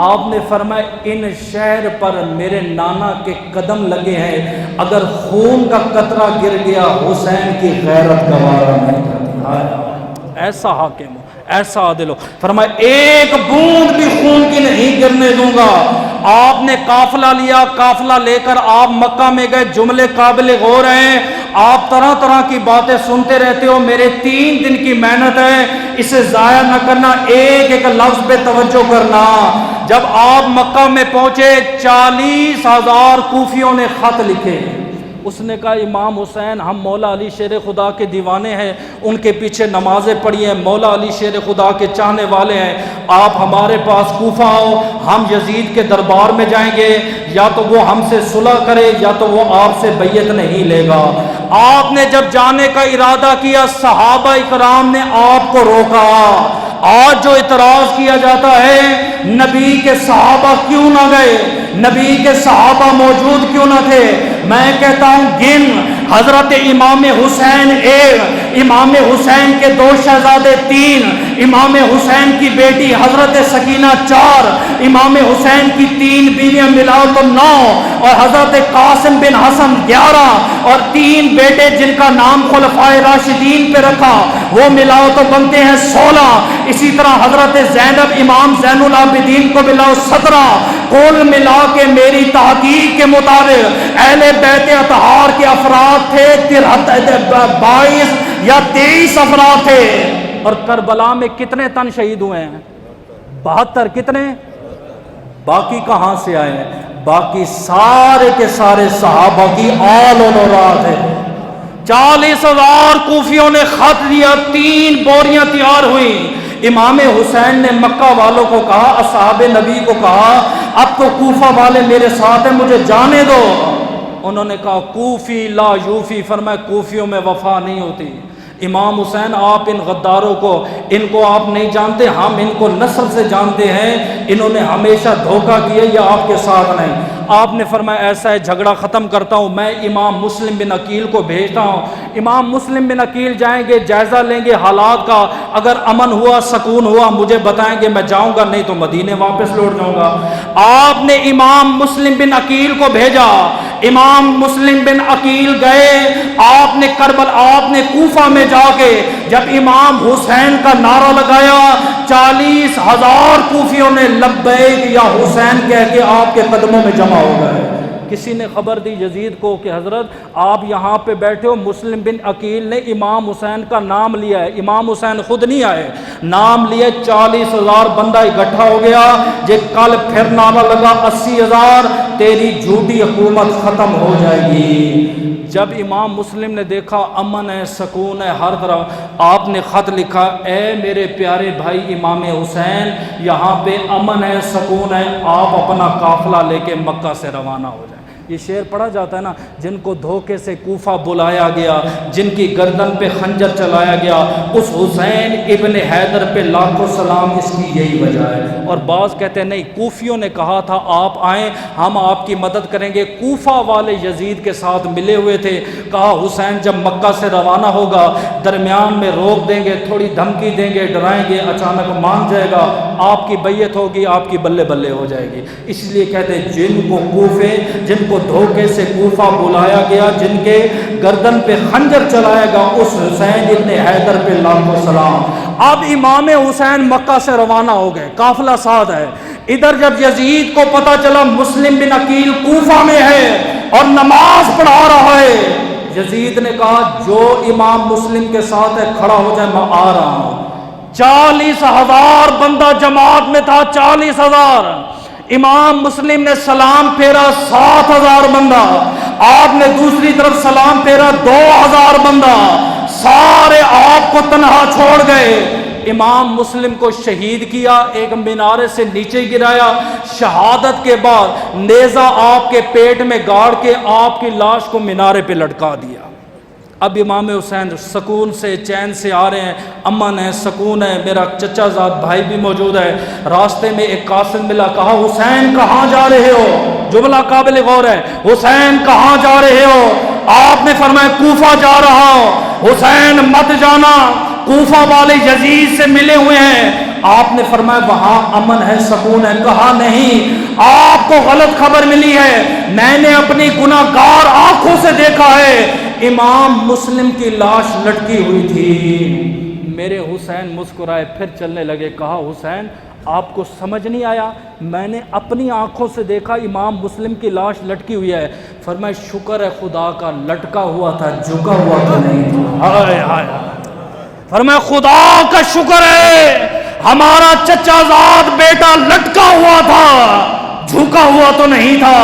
آپ نے فرمایا ان شہر پر میرے نانا کے قدم لگے ہیں، اگر خون کا قطرہ گر گیا حسین کی غیرت گوارا نہیں کرتی۔ ایسا حاکم ہو، ایسا عادل ہو، فرمایا ایک بوند بھی خون کی نہیں گرنے دوں گا۔ آپ نے قافلہ لیا، قافلہ لے کر آپ مکہ میں گئے، جملے قابل غور ہیں، آپ طرح طرح کی باتیں سنتے رہتے ہو، میرے 3 دن کی محنت ہے، اسے ضائع نہ کرنا، ایک ایک لفظ پہ توجہ کرنا۔ جب آپ مکہ میں پہنچے 40,000 کوفیوں نے خط لکھے۔ اس نے کہا امام حسین ہم مولا علی شیر خدا کے دیوانے ہیں، ان کے پیچھے نمازیں پڑھی ہیں، مولا علی شیر خدا کے چاہنے والے ہیں، آپ ہمارے پاس کوفہ آؤ، ہم یزید کے دربار میں جائیں گے، یا تو وہ ہم سے صلح کرے یا تو وہ آپ سے بیعت نہیں لے گا۔ آپ نے جب جانے کا ارادہ کیا صحابہ اکرام نے آپ کو روکا، آج جو اعتراض کیا جاتا ہے نبی کے صحابہ کیوں نہ گئے، نبی کے صحابہ موجود کیوں نہ تھے، میں کہتا ہوں گن، حضرت امام حسین ایک، امام حسین کے دو شہزادے تین، امام حسین کی بیٹی حضرت سکینہ چار، امام حسین کی تین بیویاں ملاؤ تو 9، اور حضرت قاسم بن حسن 11، اور تین بیٹے جن کا نام خلفائے راشدین پہ رکھا وہ ملاؤ تو بنتے ہیں 16۔ اسی طرح حضرت زینب امام زین العابدین کو ملاؤ 17۔ کل ملا کے میری تحقیق کے مطابق اہل بیت اطہار کے افراد تھے 22 یا 23 افراد تھے۔ اور کربلا میں کتنے تن شہید ہوئے ہیں؟ 72۔ کتنے؟ باقی کہاں سے آئے ہیں؟ باقی سارے کے سارے صحابہ کی آل و اولاد ہے۔ 40,000 کوفیوں نے خط دیا، 3 بوریاں تیار ہوئی۔ امام حسین نے مکہ والوں کو کہا، اصحاب نبی کو کہا اب تو کوفہ والے میرے ساتھ ہیں، مجھے جانے دو۔ انہوں نے کہا کوفی لا یوفی، فرمایا کوفیوں میں وفا نہیں ہوتی۔ امام حسین آپ ان غداروں کو، ان کو آپ نہیں جانتے، ہم ان کو نسل سے جانتے ہیں، انہوں نے ہمیشہ دھوکہ کیا یا آپ کے ساتھ نہیں۔ آپ نے فرمایا ایسا ہے جھگڑا ختم کرتا ہوں، میں امام مسلم بن عقیل کو بھیجتا ہوں، امام مسلم بن عقیل جائیں گے، جائزہ لیں گے حالات کا، اگر امن ہوا سکون ہوا مجھے بتائیں گے، میں جاؤں گا، نہیں تو مدینے واپس لوٹ جاؤں گا۔ آپ نے امام مسلم بن عقیل کو بھیجا، امام مسلم بن عقیل گئے، آپ نے آپ نے کوفہ میں جا کے جب امام حسین کا نعرہ لگایا 40,000 کوفیوں نے لبیک یا حسین کہہ کے آپ کے قدموں میں جمع ہو گئے۔ کسی نے خبر دی یزید کو کہ حضرت آپ یہاں پہ بیٹھے ہو، مسلم بن عقیل نے امام حسین کا نام لیا ہے، امام حسین خود نہیں آئے، نام لیے، 40,000 بندہ اکٹھا ہو گیا، جے کل پھر نعرہ لگا 80,000 تیری جھوٹی حکومت ختم ہو جائے گی۔ جب امام مسلم نے دیکھا امن ہے سکون ہے ہر طرف، آپ نے خط لکھا، اے میرے پیارے بھائی امام حسین یہاں پہ امن ہے سکون ہے، آپ اپنا قافلہ لے کے مکہ سے روانہ ہو جائیں۔ یہ شعر پڑھا جاتا ہے نا، جن کو دھوکے سے کوفہ بلایا گیا، جن کی گردن پہ خنجر چلایا گیا، اس حسین ابن حیدر پہ لاکھوں سلام، اس کی یہی وجہ ہے۔ اور بعض کہتے ہیں نہیں، کوفیوں نے کہا تھا آپ آئیں ہم آپ کی مدد کریں گے، کوفہ والے یزید کے ساتھ ملے ہوئے تھے، کہا حسین جب مکہ سے روانہ ہوگا درمیان میں روک دیں گے، تھوڑی دھمکی دیں گے، ڈرائیں گے، اچانک مان جائے گا، آپ کی بیعت ہوگی، آپ کی بلے بلے ہو جائے گی۔ اس لیے کہتے ہیں جن کو کوفے، جن کو دھوکے سے کوفہ بلایا گیا، جن کے گردن پہ خنجر چلایا گیا، اس حسین ابن حیدر پہ لاکھوں سلام۔ اب امام حسین مکہ سے روانہ ہو گئے، قافلہ ساتھ ہے۔ ادھر جب یزید کو پتا چلا مسلم بن عقیل کوفہ میں ہے اور نماز پڑھا رہا ہے، یزید نے کہا جو امام مسلم کے ساتھ ہے کھڑا ہو جائے، میں آ رہا ہوں۔ 40,000 بندہ جماعت میں تھا، 40,000۔ امام مسلم نے سلام پھیرا 7,000 بندہ، آپ نے دوسری طرف سلام پھیرا 2,000 بندہ، سارے آپ کو تنہا چھوڑ گئے۔ امام مسلم کو شہید کیا، ایک مینارے سے نیچے گرایا، شہادت کے بعد نیزہ آپ کے پیٹ میں گاڑ کے آپ کی لاش کو مینارے پہ لٹکا دیا۔ اب امام حسین سکون سے چین سے آ رہے ہیں، امن ہے سکون ہے، میرا چچا زاد بھائی بھی موجود ہے۔ راستے میں ایک قاصد ملا، کہا حسین کہاں جا رہے ہو؟ جملہ قابل غور ہے، حسین کہاں جا رہے ہو؟ آپ نے فرمایا کوفہ جا رہا ہوں۔ حسین مت جانا، کوفہ والے یزید سے ملے ہوئے ہیں۔ آپ نے فرمایا وہاں امن ہے سکون ہے، کہا نہیں، آپ کو غلط خبر ملی ہے، میں نے اپنی گناہ گار آنکھوں سے دیکھا ہے، امام مسلم کی لاش لٹکی ہوئی تھی۔ میرے حسین مسکرائے، پھر چلنے لگے، کہا حسین آپ کو سمجھ نہیں آیا، میں نے اپنی آنکھوں سے دیکھا امام مسلم کی لاش لٹکی ہوئی ہے۔ فرمایا شکر ہے خدا کا، لٹکا ہوا تھا، جھکا ہوا تو نہیں تھا۔ ہائے ہائے، فرمایا خدا کا شکر ہے ہمارا چچا زاد بیٹا لٹکا ہوا تھا، جھکا ہوا تو نہیں تھا۔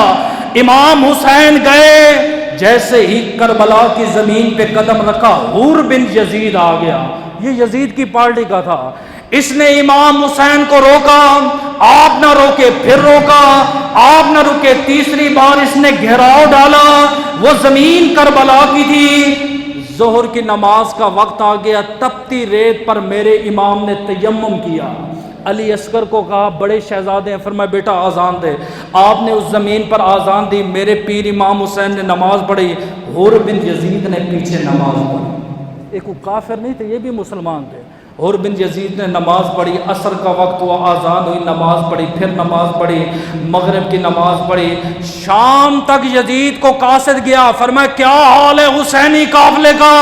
امام حسین گئے، جیسے ہی کربلا کی زمین پہ قدم رکھا، حور بن یزید آ گیا، یہ یزید کی پارٹی کا تھا۔ اس نے امام حسین کو روکا، آپ نہ روکے، پھر روکا، آپ نہ رکے، تیسری بار اس نے گھیراؤ ڈالا۔ وہ زمین کربلا کی تھی، ظہر کی نماز کا وقت آ گیا، تپتی ریت پر میرے امام نے تیمم کیا۔ علی اصغر کو کہا بڑے شہزادے ہیں، فرمایا بیٹا آزان دے۔ آپ نے اس زمین پر آزان دی، میرے پیر امام حسین نے نماز پڑھی، حور بن یزید نے پیچھے نماز پڑھی۔ ایک وہ کافر نہیں تھے، یہ بھی مسلمان تھے۔ حور بن یزید نے نماز پڑھی، عصر کا وقت ہوا، آزان ہوئی، نماز پڑھی، پھر نماز پڑھی، مغرب کی نماز پڑھی۔ شام تک یزید کو قاصد گیا، فرمایا کیا حال ہے حسینی قافلے کا؟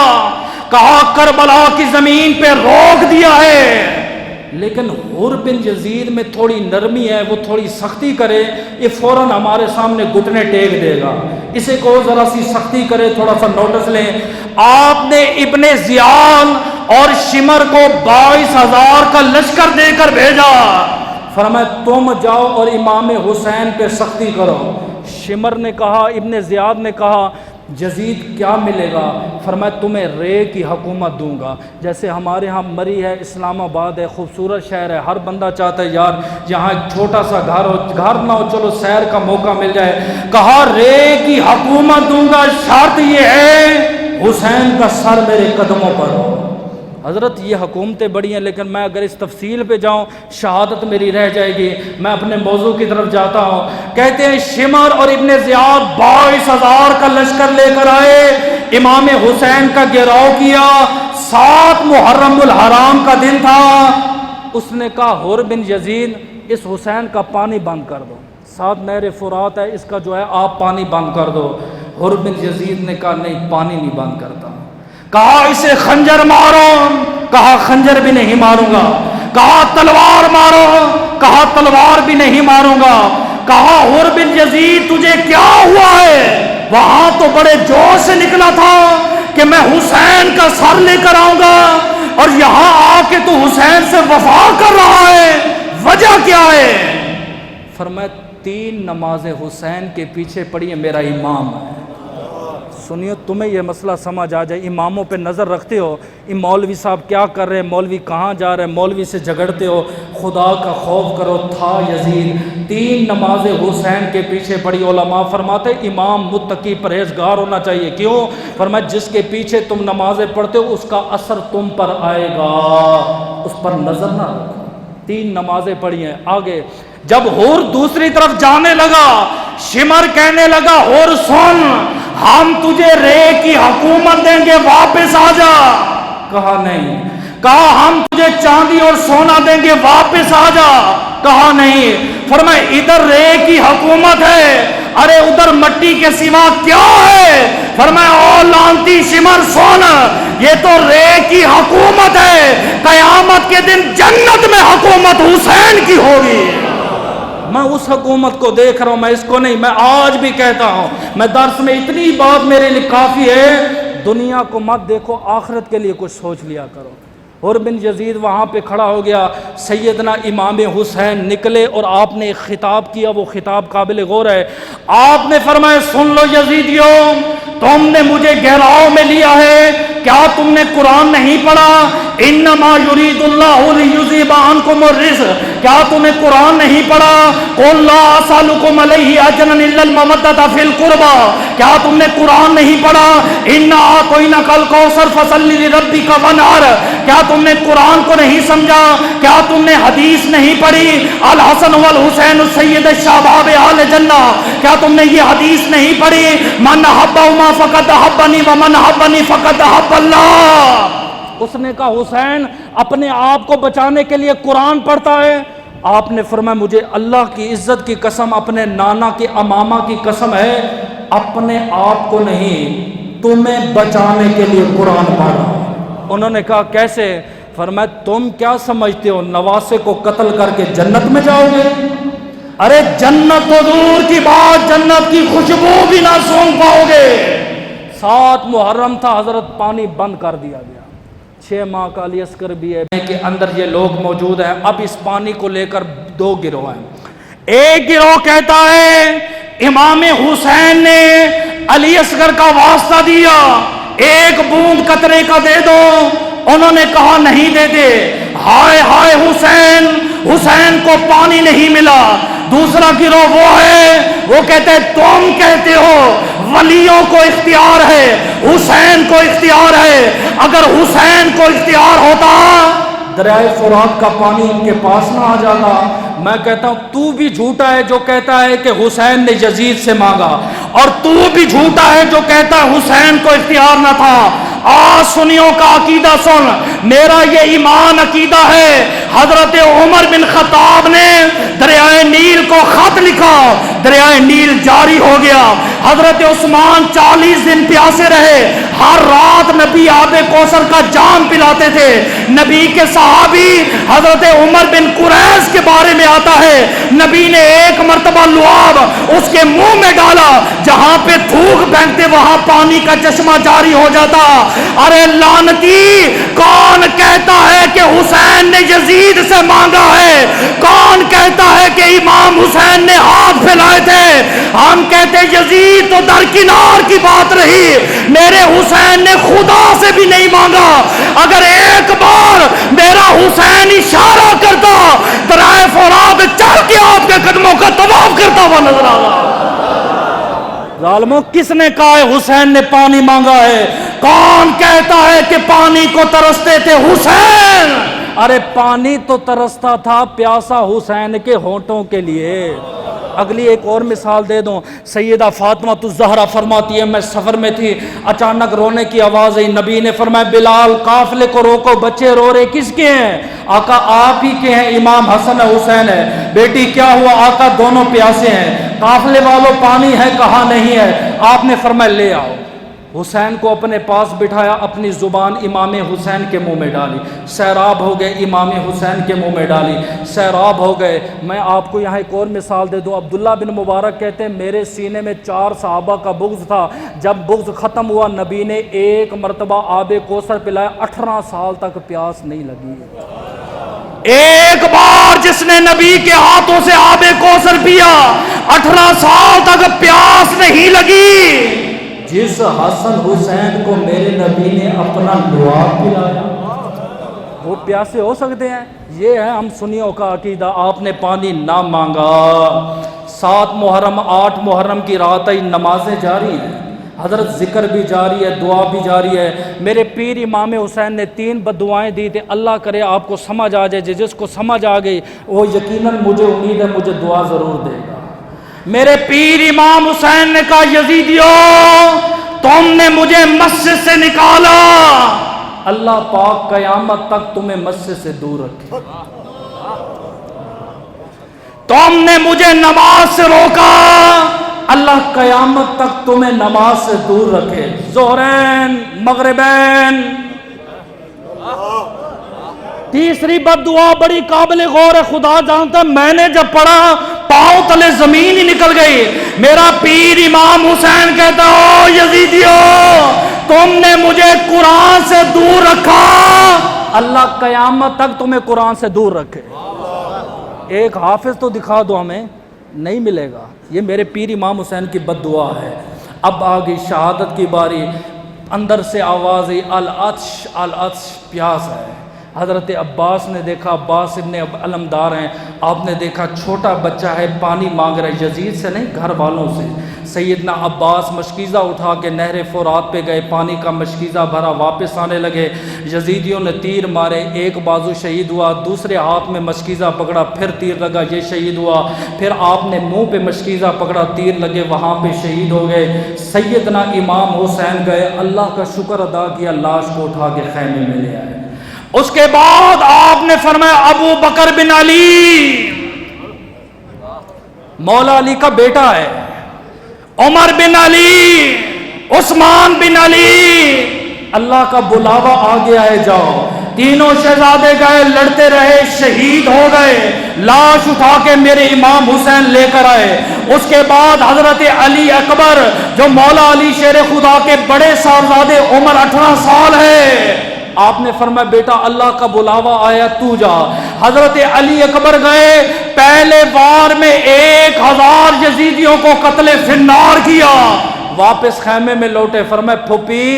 کہا کربلا کی زمین پہ روک دیا ہے۔ لیکن حور بن یزید میں تھوڑی نرمی ہے، وہ تھوڑی سختی کرے یہ فوراً ہمارے سامنے گھٹنے ٹیک دے گا، اسے کو ذرا سی سختی کرے، تھوڑا سا نوٹس لیں۔ آپ نے ابن زیال اور شمر کو 22,000 کا لشکر دے کر بھیجا، فرمایا تم جاؤ اور امام حسین پہ سختی کرو۔ شمر نے کہا، ابن زیاد نے کہا یزید کیا ملے گا؟ فرمایا تمہیں رے کی حکومت دوں گا۔ جیسے ہمارے ہاں مری ہے، اسلام آباد ہے، خوبصورت شہر ہے، ہر بندہ چاہتا ہے یار یہاں ایک چھوٹا سا گھر ہو، گھر نہ ہو چلو سیر کا موقع مل جائے۔ کہا رے کی حکومت دوں گا، شرط یہ ہے حسین کا سر میرے قدموں پر ہو۔ حضرت یہ حکومتیں بڑی ہیں، لیکن میں اگر اس تفصیل پہ جاؤں شہادت میری رہ جائے گی۔ میں اپنے موضوع کی طرف جاتا ہوں۔ کہتے ہیں شمر اور ابن زیاد 22,000 کا لشکر لے کر آئے، امام حسین کا گھیراؤ کیا۔ 7 محرم الحرام کا دن تھا۔ اس نے کہا حور بن یزید اس حسین کا پانی بند کر دو، 7 نہر فرات ہے، اس کا جو ہے آپ پانی بند کر دو۔ حور بن یزید نے کہا نہیں، پانی نہیں بند کرتا۔ کہا اسے خنجر مارو، کہا خنجر بھی نہیں ماروں گا۔ کہا تلوار مارو، کہا تلوار بھی نہیں ماروں گا۔ کہا حور بن یزید تجھے کیا ہوا ہے؟ وہاں تو بڑے جوش سے نکلا تھا کہ میں حسین کا سر لے کر آؤں گا، اور یہاں آ کے تو حسین سے وفا کر رہا ہے، وجہ کیا ہے؟ فرمایا 3 نمازیں حسین کے پیچھے پڑھی ہیں، میرا امام ہے۔ سنیے تمہیں یہ مسئلہ سمجھ آ جائے، اماموں پہ نظر رکھتے ہو، یہ مولوی صاحب کیا کر رہے ہیں، مولوی کہاں جا رہے ہیں، مولوی سے جھگڑتے ہو، خدا کا خوف کرو۔ تھا یزید 3 نمازیں حسین کے پیچھے پڑھی۔ علماء فرماتے امام متقی پرہیزگار ہونا چاہیے، کیوں؟ فرمایا جس کے پیچھے تم نمازیں پڑھتے ہو اس کا اثر تم پر آئے گا، اس پر نظر نہ رکھو۔ 3 نمازیں پڑھی ہیں۔ آگے جب حور دوسری طرف جانے لگا، شمر کہنے لگا حور سن، ہم تجھے رے کی حکومت دیں گے، واپس آ جا۔ کہا نہیں۔ کہا ہم تجھے چاندی اور سونا دیں گے، واپس آ جا۔ کہا نہیں۔ فرمایا ادھر رے کی حکومت ہے، ارے ادھر مٹی کے سوا کیا ہے؟ فرمایا او لانتی شمر سن، یہ تو رے کی حکومت ہے، قیامت کے دن جنت میں حکومت حسین کی ہوگی۔ میں اس حکومت کو دیکھ رہا ہوں، میں اس کو نہیں۔ میں آج بھی کہتا ہوں، میں درس میں اتنی بات میرے لیے کافی ہے، دنیا کو مت دیکھو، آخرت کے لیے کچھ سوچ لیا کرو۔ حور بن یزید وہاں پہ کھڑا ہو گیا، سیدنا امام حسین نکلے اور آپ نے ایک خطاب کیا، وہ خطاب قابل غور ہے۔ آپ نے فرمایا سن لو یزیدیوں، تم نے مجھے گھیراؤ میں لیا ہے، کیا تم نے قرآن نہیں پڑھا؟ انما یرید اللہ لیذھب عنکم الرجس، کیا تم نے قرآن نہیں پڑھا؟ قل لا اسألکم علیہ اجرا الا المودۃ فی القربى، کیا تم نے قرآن نہیں پڑھا؟ انا اعطیناک الکوثر فصل لربک وانحر، کیا تم نے قرآن کو نہیں سمجھا؟ کیا تم نے حدیث نہیں پڑھی؟ الحسن والحسین سید الشباب اہل جنہ، کیا تم نے یہ حدیث نہیں پڑھی؟ من احبہما فقد احبنی ومن احبنی فقد احب اللہ۔ اس نے کہا حسین اپنے آپ کو بچانے کے لیے قرآن پڑھتا ہے؟ آپ نے فرمایا مجھے اللہ کی عزت کی قسم، اپنے نانا کی امامہ کی قسم ہے، اپنے آپ کو نہیں تمہیں بچانے کے لیے قرآن پڑھا۔ انہوں نے کہا کیسے؟ فرمایا تم کیا سمجھتے ہو نواسے کو قتل کر کے جنت میں جاؤ گے؟ ارے جنت تو دور کی بات، جنت کی خوشبو بھی نہ سونگھ پاؤ گے۔ 7 محرم تھا، حضرت پانی بند کر دیا گیا۔ 6 ماہ کا علی اصغر بھی ہے کہ اندر یہ لوگ موجود ہیں۔ اب اس پانی کو لے کر 2 گروہ ہیں۔ ایک گروہ کہتا ہے امام حسین نے علی اصغر کا واسطہ دیا، 1 بوند قطرے کا دے دو۔ انہوں نے کہا نہیں دے دے۔ ہائے ہائے حسین، حسین کو پانی نہیں ملا۔ دوسرا گروہ وہ ہے وہ کہتے ہیں تم کہتے ہو ولیوں کو اختیار ہے، حسین کو اختیار ہے، اگر حسین کو اختیار ہوتا دریائے فرات کا پانی ان کے پاس نہ آ جاتا۔ میں کہتا ہوں تو بھی جھوٹا ہے جو کہتا ہے کہ حسین نے یزید سے مانگا، اور تو بھی جھوٹا ہے جو کہتا ہے حسین کو اختیار نہ تھا۔ آج سنیوں کا عقیدہ سن، میرا یہ ایمان عقیدہ ہے، حضرت عمر بن خطاب نے دریائے نیل کو خط لکھا، دریائے نیل جاری ہو گیا۔ حضرت عثمان 40 دن پیاسے رہے، ہر رات نبی آب کوثر کا جام پلاتے تھے۔ نبی کے صحابی حضرت عمر بن قریظ کے بارے میں آتا ہے، نبی نے ایک مرتبہ لعاب اس کے منہ میں ڈالا، جہاں پہ تھوک پھینکتے وہاں پانی کا چشمہ جاری ہو جاتا۔ ارے لعنتی، کون کہتا ہے کہ حسین نے یزید سے مانگا ہے؟ کون کہتا ہے کہ امام حسین نے ہاتھ پھیلائے تھے؟ ہم کہتے یزید تو درکنار کی بات رہی، میرے حسین نے خدا سے بھی نہیں مانگا۔ اگر ایک بار میرا حسین اشارہ کرتا، درائے فرات چل کے آپ کے قدموں کا طواف کرتا ہوا نظر آتا۔ ظالموں، کس نے کہا ہے حسین نے پانی مانگا ہے؟ کون کہتا ہے کہ پانی کو ترستے تھے حسین؟ ارے پانی تو ترستا تھا پیاسا حسین کے ہونٹوں کے لیے۔ اگلی ایک اور مثال دے دوں، سیدہ فاطمہ الزہرا فرماتی ہے میں سفر میں تھی، اچانک رونے کی آواز آئی، نبی نے فرمایا بلال قافلے کو روکو، بچے رو رہے کس کے ہیں؟ آقا آپ ہی کے ہیں، امام حسن حسین ہے۔ بیٹی کیا ہوا؟ آقا دونوں پیاسے ہیں۔ قافلے والوں پانی ہے؟ کہا نہیں ہے۔ آپ نے فرمایا لے آؤ۔ حسین کو اپنے پاس بٹھایا، اپنی زبان امام حسین کے منہ میں ڈالی، سیراب ہو گئے، امام حسین کے منہ میں ڈالی، سیراب ہو گئے۔ میں آپ کو یہاں ایک اور مثال دے دوں، عبداللہ بن مبارک کہتے ہیں میرے سینے میں 4 صحابہ کا بغض تھا، جب بغض ختم ہوا نبی نے ایک مرتبہ آب کوثر پلایا، 18 سال تک پیاس نہیں لگی۔ ایک بار جس نے نبی کے ہاتھوں سے آب کوثر پیا، 18 سال تک پیاس نہیں لگی۔ جس حسن حسین کو میرے نبی نے اپنا لعاب پلایا، وہ پیاسے ہو سکتے ہیں؟ یہ ہے ہم سنیوں کا عقیدہ، آپ نے پانی نہ مانگا۔ 7 محرم 8 محرم کی رات آئی، نمازیں جاری ہیں، حضرت ذکر بھی جاری ہے، دعا بھی جاری ہے۔ میرے پیر امام حسین نے 3 بددعائیں دی تھے، اللہ کرے آپ کو سمجھ آ جائے، جس کو سمجھ آ گئی وہ یقیناً مجھے امید ہے مجھے دعا ضرور دے گا۔ میرے پیر امام حسین نے کہا یزیدیوں تم نے مجھے مسجد سے نکالا، اللہ پاک قیامت تک تمہیں مسجد سے دور رکھے۔ تم نے مجھے نماز سے روکا، اللہ قیامت تک تمہیں نماز سے دور رکھے۔ ظہرین مغربین۔ تیسری بددعا بڑی قابل غور ہے، خدا جانتا ہے میں نے جب پڑھا پاؤں تلے زمین ہی نکل گئی۔ میرا پیر امام حسین کہتا ہو یزیدیوں تم نے مجھے قرآن سے دور رکھا، اللہ قیامت تک تمہیں قرآن سے دور رکھے۔ ایک حافظ تو دکھا دو ہمیں، نہیں ملے گا۔ یہ میرے پیر امام حسین کی بددعا ہے۔ اب آ گئی شہادت کی باری، اندر سے آواز آئی العطش العطش، پیاس ہے۔ حضرت عباس نے دیکھا، عباس ابن علمدار ہیں، آپ نے دیکھا چھوٹا بچہ ہے پانی مانگ رہا ہے، یزید سے نہیں گھر والوں سے۔ سیدنا عباس مشکیزہ اٹھا کے نہر فرات پہ گئے، پانی کا مشکیزہ بھرا، واپس آنے لگے۔ یزیدیوں نے تیر مارے، ایک بازو شہید ہوا، دوسرے ہاتھ میں مشکیزہ پکڑا، پھر تیر لگا، یہ شہید ہوا۔ پھر آپ نے منہ پہ مشکیزہ پکڑا، تیر لگے، وہاں پہ شہید ہو گئے۔ سیدنا امام حسین گئے، اللہ کا شکر ادا کیا، لاش کو اٹھا کے خیمے میں لے آئے۔ اس کے بعد آپ نے فرمایا ابو بکر بن علی، مولا علی کا بیٹا ہے، عمر بن علی، عثمان بن علی، اللہ کا بلاوا آ گیا ہے، جاؤ۔ تینوں شہزادے گئے، لڑتے رہے، شہید ہو گئے، لاش اٹھا کے میرے امام حسین لے کر آئے۔ اس کے بعد حضرت علی اکبر جو مولا علی شیر خدا کے بڑے صاحبزادے، عمر 18 سال ہے، آپ نے فرمایا بیٹا اللہ کا بلاوا آیا تو جا۔ حضرت علی اکبر گئے، پہلے وار میں 1000 یزیدیوں کو قتل فنار کیا، واپس خیمے میں لوٹے، فرمایا پھوپھی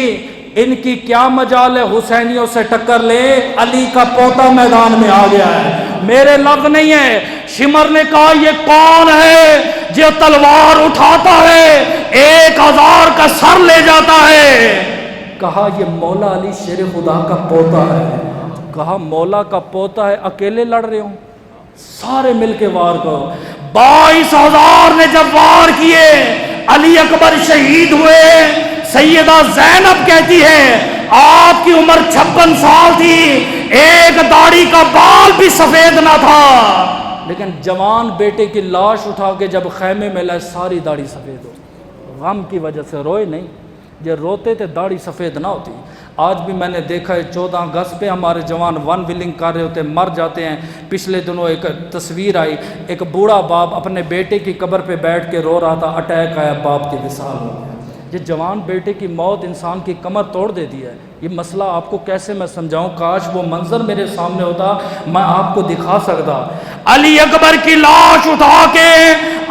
ان کی کیا مجال ہے حسینیوں سے ٹکر لے، علی کا پوتا میدان میں آ گیا ہے۔ میرے لفظ نہیں ہے، شمر نے کہا یہ کون ہے جو تلوار اٹھاتا ہے 1000 کا سر لے جاتا ہے؟ کہا یہ مولا علی شیر خدا کا پوتا ہے۔ کہا مولا کا پوتا ہے، اکیلے لڑ رہے ہوں؟ سارے مل کے وار کرو۔ 22,000 نے جب وار کیے، علی اکبر شہید ہوئے۔ سیدہ زینب کہتی ہے آپ کی عمر 56 سال تھی، ایک داڑھی کا بال بھی سفید نہ تھا، لیکن جوان بیٹے کی لاش اٹھا کے جب خیمے میں لائے ساری داڑھی سفید ہو۔ غم کی وجہ سے روئے نہیں، جو روتے تھے داڑھی سفید نہ ہوتی۔ آج بھی میں نے دیکھا ہے 14 اگست پہ ہمارے جوان ون ویلنگ کر رہے ہوتے مر جاتے ہیں۔ پچھلے دنوں ایک تصویر آئی، ایک بوڑھا باپ اپنے بیٹے کی قبر پہ بیٹھ کے رو رہا تھا، اٹیک آیا، باپ کی وصال ہو گیا۔ یہ جوان بیٹے کی موت انسان کی کمر توڑ دیتی ہے۔ یہ مسئلہ آپ کو کیسے میں سمجھاؤں؟ کاش وہ منظر میرے سامنے ہوتا، میں آپ کو دکھا سکتا۔ علی اکبر کی لاش اٹھا کے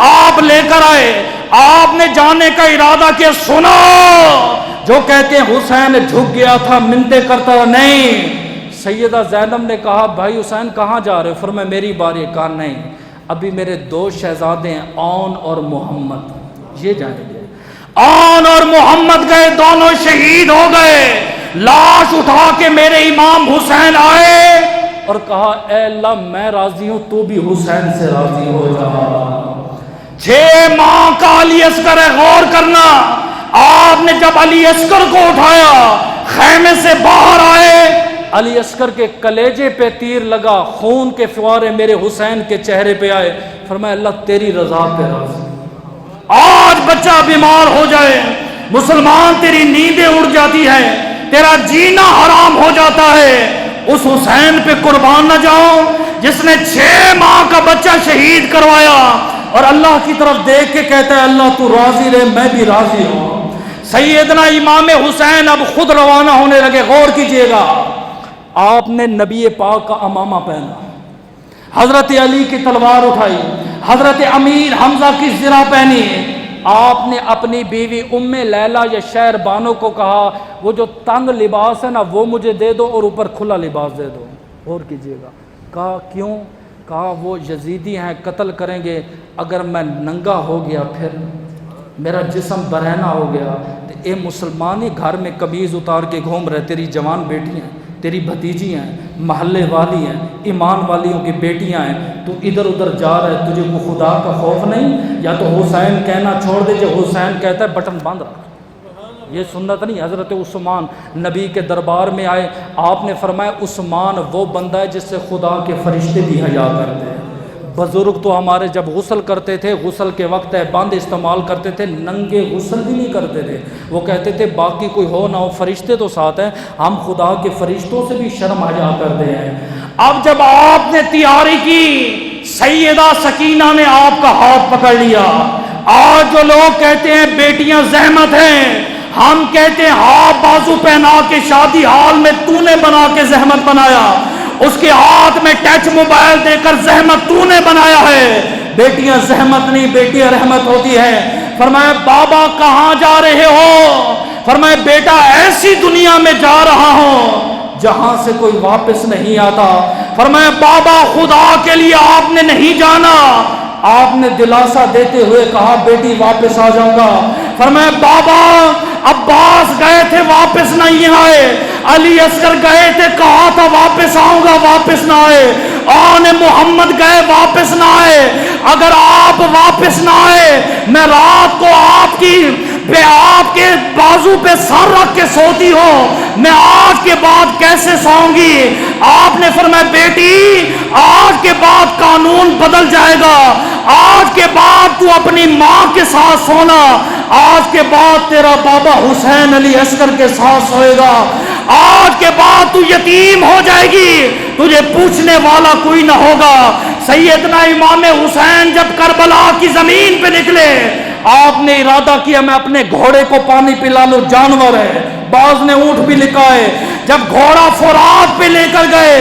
آپ لے کر آئے، آپ نے جانے کا ارادہ کیا، سنو جو کہتے ہیں حسین جھک گیا تھا منتیں کرتا رہا، نہیں۔ سیدہ زینب نے کہا بھائی حسین کہاں جا رہے ہو؟ فرمایا میری باری۔ کہا نہیں، ابھی میرے 2 شہزادے ہیں، اون اور محمد، یہ جائیں گے۔ اون اور محمد گئے، دونوں شہید ہو گئے۔ لاش اٹھا کے میرے امام حسین آئے اور کہا اے اللہ میں راضی ہوں، تو بھی حسین سے راضی ہو جا۔ 6 ماہ کا علی اصغر ہے، غور کرنا۔ آپ نے جب علی اصغر کو اٹھایا، خیمے سے باہر آئے، علی اصغر کے کلیجے پہ تیر لگا، خون کے فوارے میرے حسین کے چہرے پہ آئے۔ فرمایا اللہ تیری رضا پہ راضی۔ آج بچہ بیمار ہو جائے، مسلمان تیری نیندیں اڑ جاتی ہے، تیرا جینا حرام ہو جاتا ہے، اس حسین پہ قربان نہ جاؤ جس نے 6 ماہ کا بچہ شہید کروایا اور اللہ کی طرف دیکھ کے کہتا ہے اللہ تو راضی رہے میں بھی راضی ہوں۔ سیدنا امام حسین اب خود روانہ ہونے لگے، غور کیجئے گا۔ آپ نے نبی پاک کا امامہ پہنا، حضرت علی کی تلوار اٹھائی، حضرت امیر حمزہ کی زرہ پہنی، آپ نے اپنی بیوی ام لیلہ یا شہر بانو کو کہا وہ جو تنگ لباس ہے نا وہ مجھے دے دو اور اوپر کھلا لباس دے دو۔ غور کیجئے گا۔ کہا کیوں؟ کہا وہ یزیدی ہیں، قتل کریں گے، اگر میں ننگا ہو گیا پھر میرا جسم برہنہ ہو گیا تو اے مسلمانی گھر میں قمیض اتار کے گھوم رہے، تیری جوان بیٹی ہیں، تیری بھتیجی ہیں، محلے والی ہیں، ایمان والیوں کی بیٹیاں ہیں، تو ادھر ادھر جا رہا ہے، تجھے کو خدا کا خوف نہیں؟ یا تو حسین کہنا چھوڑ دے، جو حسین کہتا ہے بٹن باندھ رکھ۔ یہ سنت نہیں۔ حضرت عثمان نبی کے دربار میں آئے، آپ نے فرمایا عثمان وہ بندہ ہے جس سے خدا کے فرشتے بھی حیا کرتے ہیں۔ بزرگ تو ہمارے جب غسل کرتے تھے، غسل کے وقت بند استعمال کرتے تھے، ننگے غسل بھی نہیں کرتے تھے۔ وہ کہتے تھے باقی کوئی ہو نہ ہو فرشتے تو ساتھ ہیں، ہم خدا کے فرشتوں سے بھی شرم حیا کرتے ہیں۔ اب جب آپ نے تیاری کی، سیدہ سکینہ نے آپ کا ہاتھ پکڑ لیا۔ آج جو لوگ کہتے ہیں بیٹیاں زحمت ہیں، ہم کہتے ہیں ہاتھ بازو پہنا کے شادی حال میں تو نے بنا کے زحمت بنایا، اس کے ہاتھ میں ٹچ موبائل دے کر زحمت تو نے بنایا ہے۔ بیٹیاں زحمت نہیں، بیٹیاں رحمت ہوتی ہے۔ فرمایا بابا کہاں جا رہے ہو؟ فرمایا بیٹا ایسی دنیا میں جا رہا ہوں جہاں سے کوئی واپس نہیں آتا۔ فرمایا بابا خدا کے لیے آپ نے نہیں جانا؟ آپ نے دلاسا دیتے ہوئے کہا بیٹی واپس آ جاؤں گا۔ فرمایا بابا عباس گئے تھے واپس نہیں آئے، علی اصغر گئے تھے کہا تھا واپس آؤں گا واپس نہ آئے، آن محمد گئے واپس نہ آئے، اگر آپ واپس نہ آئے میں رات کو آپ کے بازو پہ سر رکھ کے سوتی ہو، میں آج کے بعد کیسے سوؤں گی؟ آپ نے فرمایا بیٹی آج کے بعد قانون بدل جائے گا، آج کے بعد تو اپنی ماں کے ساتھ سونا، آج کے بعد تیرا بابا حسین علی اصغر کے ساتھ سوئے گا، آج کے بعد تو یتیم ہو جائے گی، تجھے پوچھنے والا کوئی نہ ہوگا۔ سیدنا امام حسین جب کربلا کی زمین پہ نکلے، آپ نے ارادہ کیا میں اپنے گھوڑے کو پانی پلا لوں، جانور ہے، بعض نے اونٹ بھی لکھا ہے۔ جب گھوڑا فرات پہ لے کر گئے،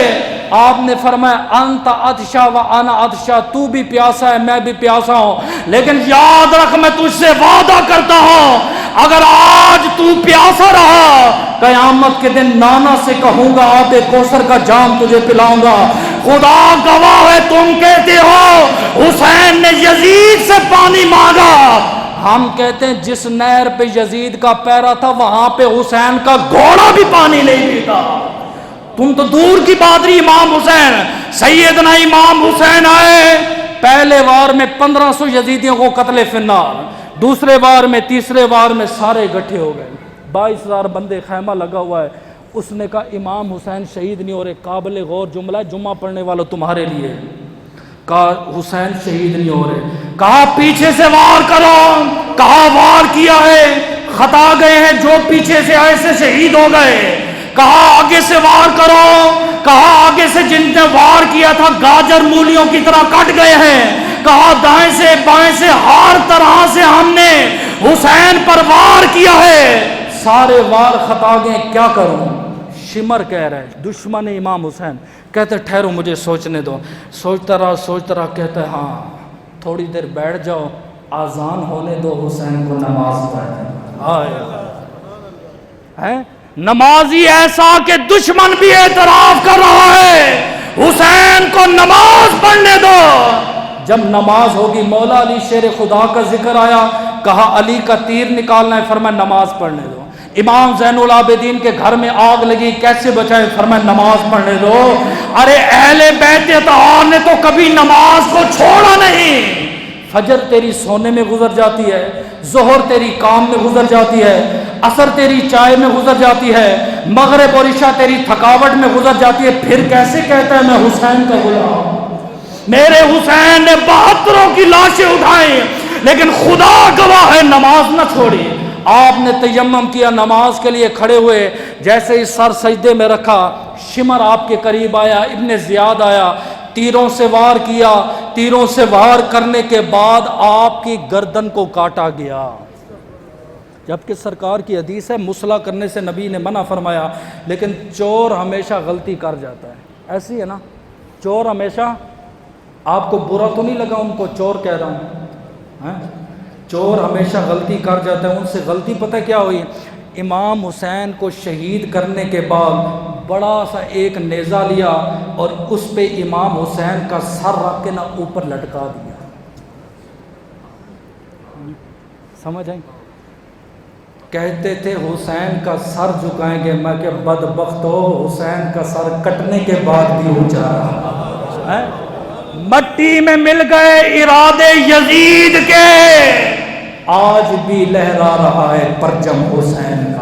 آپ نے فرمایا انت عطشا و انا عطشا، تو بھی پیاسا ہے میں بھی پیاسا ہوں، لیکن یاد رکھ میں تجھ سے وعدہ کرتا ہوں اگر آج تو پیاسا رہا قیامت کے دن نانا سے کہوں گا آب کوثر کا جام تجھے پلاؤں گا۔ خدا گواہ ہے تم کہتے ہو حسین نے یزید سے پانی مانگا، ہم کہتے ہیں جس نہر پہ یزید کا پیرا تھا وہاں پہ حسین کا گھوڑا بھی پانی نہیں پیتا۔ تم تو دور کی بات رہی، امام حسین، سیدنا امام حسین آئے، پہلے وار میں 1500 یزیدیوں کو قتل فی النار، دوسرے وار میں، تیسرے وار میں سارے اکٹھے ہو گئے، 22,000 بندے، خیمہ لگا ہوا ہے۔ اس نے کہا امام حسین شہید نہیں ہو رہے، قابل غور جملہ ہے، جمعہ پڑھنے والوں تمہارے لیے، کہا حسین شہید نہیں ہو رہے، کہا پیچھے سے وار کرو، کہا وار کیا ہے، خطا گئے ہیں، جو پیچھے سے آئے سے شہید ہو گئے، کہا آگے سے وار کرو، کہا آگے سے جن نے وار کیا تھا گاجر مولیوں کی طرح کٹ گئے ہیں، کہا دائیں سے بائیں سے ہر طرح سے ہم نے حسین پر وار کیا ہے، سارے وار خطا گئے، کیا کروں؟ شمر کہہ رہے دشمن امام حسین، کہتے ٹھہرو مجھے سوچنے دو، سوچتا رہا، کہتا ہے ہاں تھوڑی دیر بیٹھ جاؤ، آذان ہونے دو، حسین کو نماز پڑھنے ہے۔ نمازی ایسا کہ دشمن بھی اعتراف کر رہا ہے حسین کو نماز پڑھنے دو۔ جب نماز ہوگی، مولا علی شیر خدا کا ذکر آیا، کہا علی کا تیر نکالنا ہے، فرمایا نماز پڑھنے دو۔ امام زین العابدین کے گھر میں آگ لگی، کیسے بچائے، فرمایا نماز پڑھنے دو۔ ارے اہل بیت اطہار نے تو کبھی نماز کو چھوڑا نہیں۔ فجر تیری سونے میں گزر جاتی ہے، ظہر تیری کام میں گزر جاتی ہے، عصر تیری چائے میں گزر جاتی ہے، مغرب اور عشاء تیری تھکاوٹ میں گزر جاتی ہے، پھر کیسے کہتا ہے میں حسین کا غلام؟ میرے حسین نے 72 کی لاشیں اٹھائیں، لیکن خدا گواہ ہے نماز نہ چھوڑی۔ آپ نے تیمم کیا، نماز کے لیے کھڑے ہوئے، جیسے ہی سر سجدے میں رکھا، شمر آپ کے قریب آیا، ابن زیاد آیا، تیروں سے وار کیا، تیروں سے وار کرنے کے بعد آپ کی گردن کو کاٹا گیا، جبکہ سرکار کی حدیث ہے مصلح کرنے سے نبی نے منع فرمایا، لیکن چور ہمیشہ غلطی کر جاتا ہے، ایسی ہے نا، چور ہمیشہ، آپ کو برا تو نہیں لگا ان کو چور کہہ رہا ہوں، چور ہمیشہ غلطی کر جاتا ہے، ان سے غلطی پتہ کیا ہوئی؟ امام حسین کو شہید کرنے کے بعد بڑا سا ایک نیزہ لیا اور اس پہ امام حسین کا سر رکھ کے نہ اوپر لٹکا دیا، سمجھ آئی؟ کہتے تھے حسین کا سر جھکائیں گے، میں کہ بدبخت ہو، حسین کا سر کٹنے کے بعد بھی اونچا رہا، مٹی میں مل گئے ارادے یزید کے، آج بھی لہرا رہا ہے پرچم حسین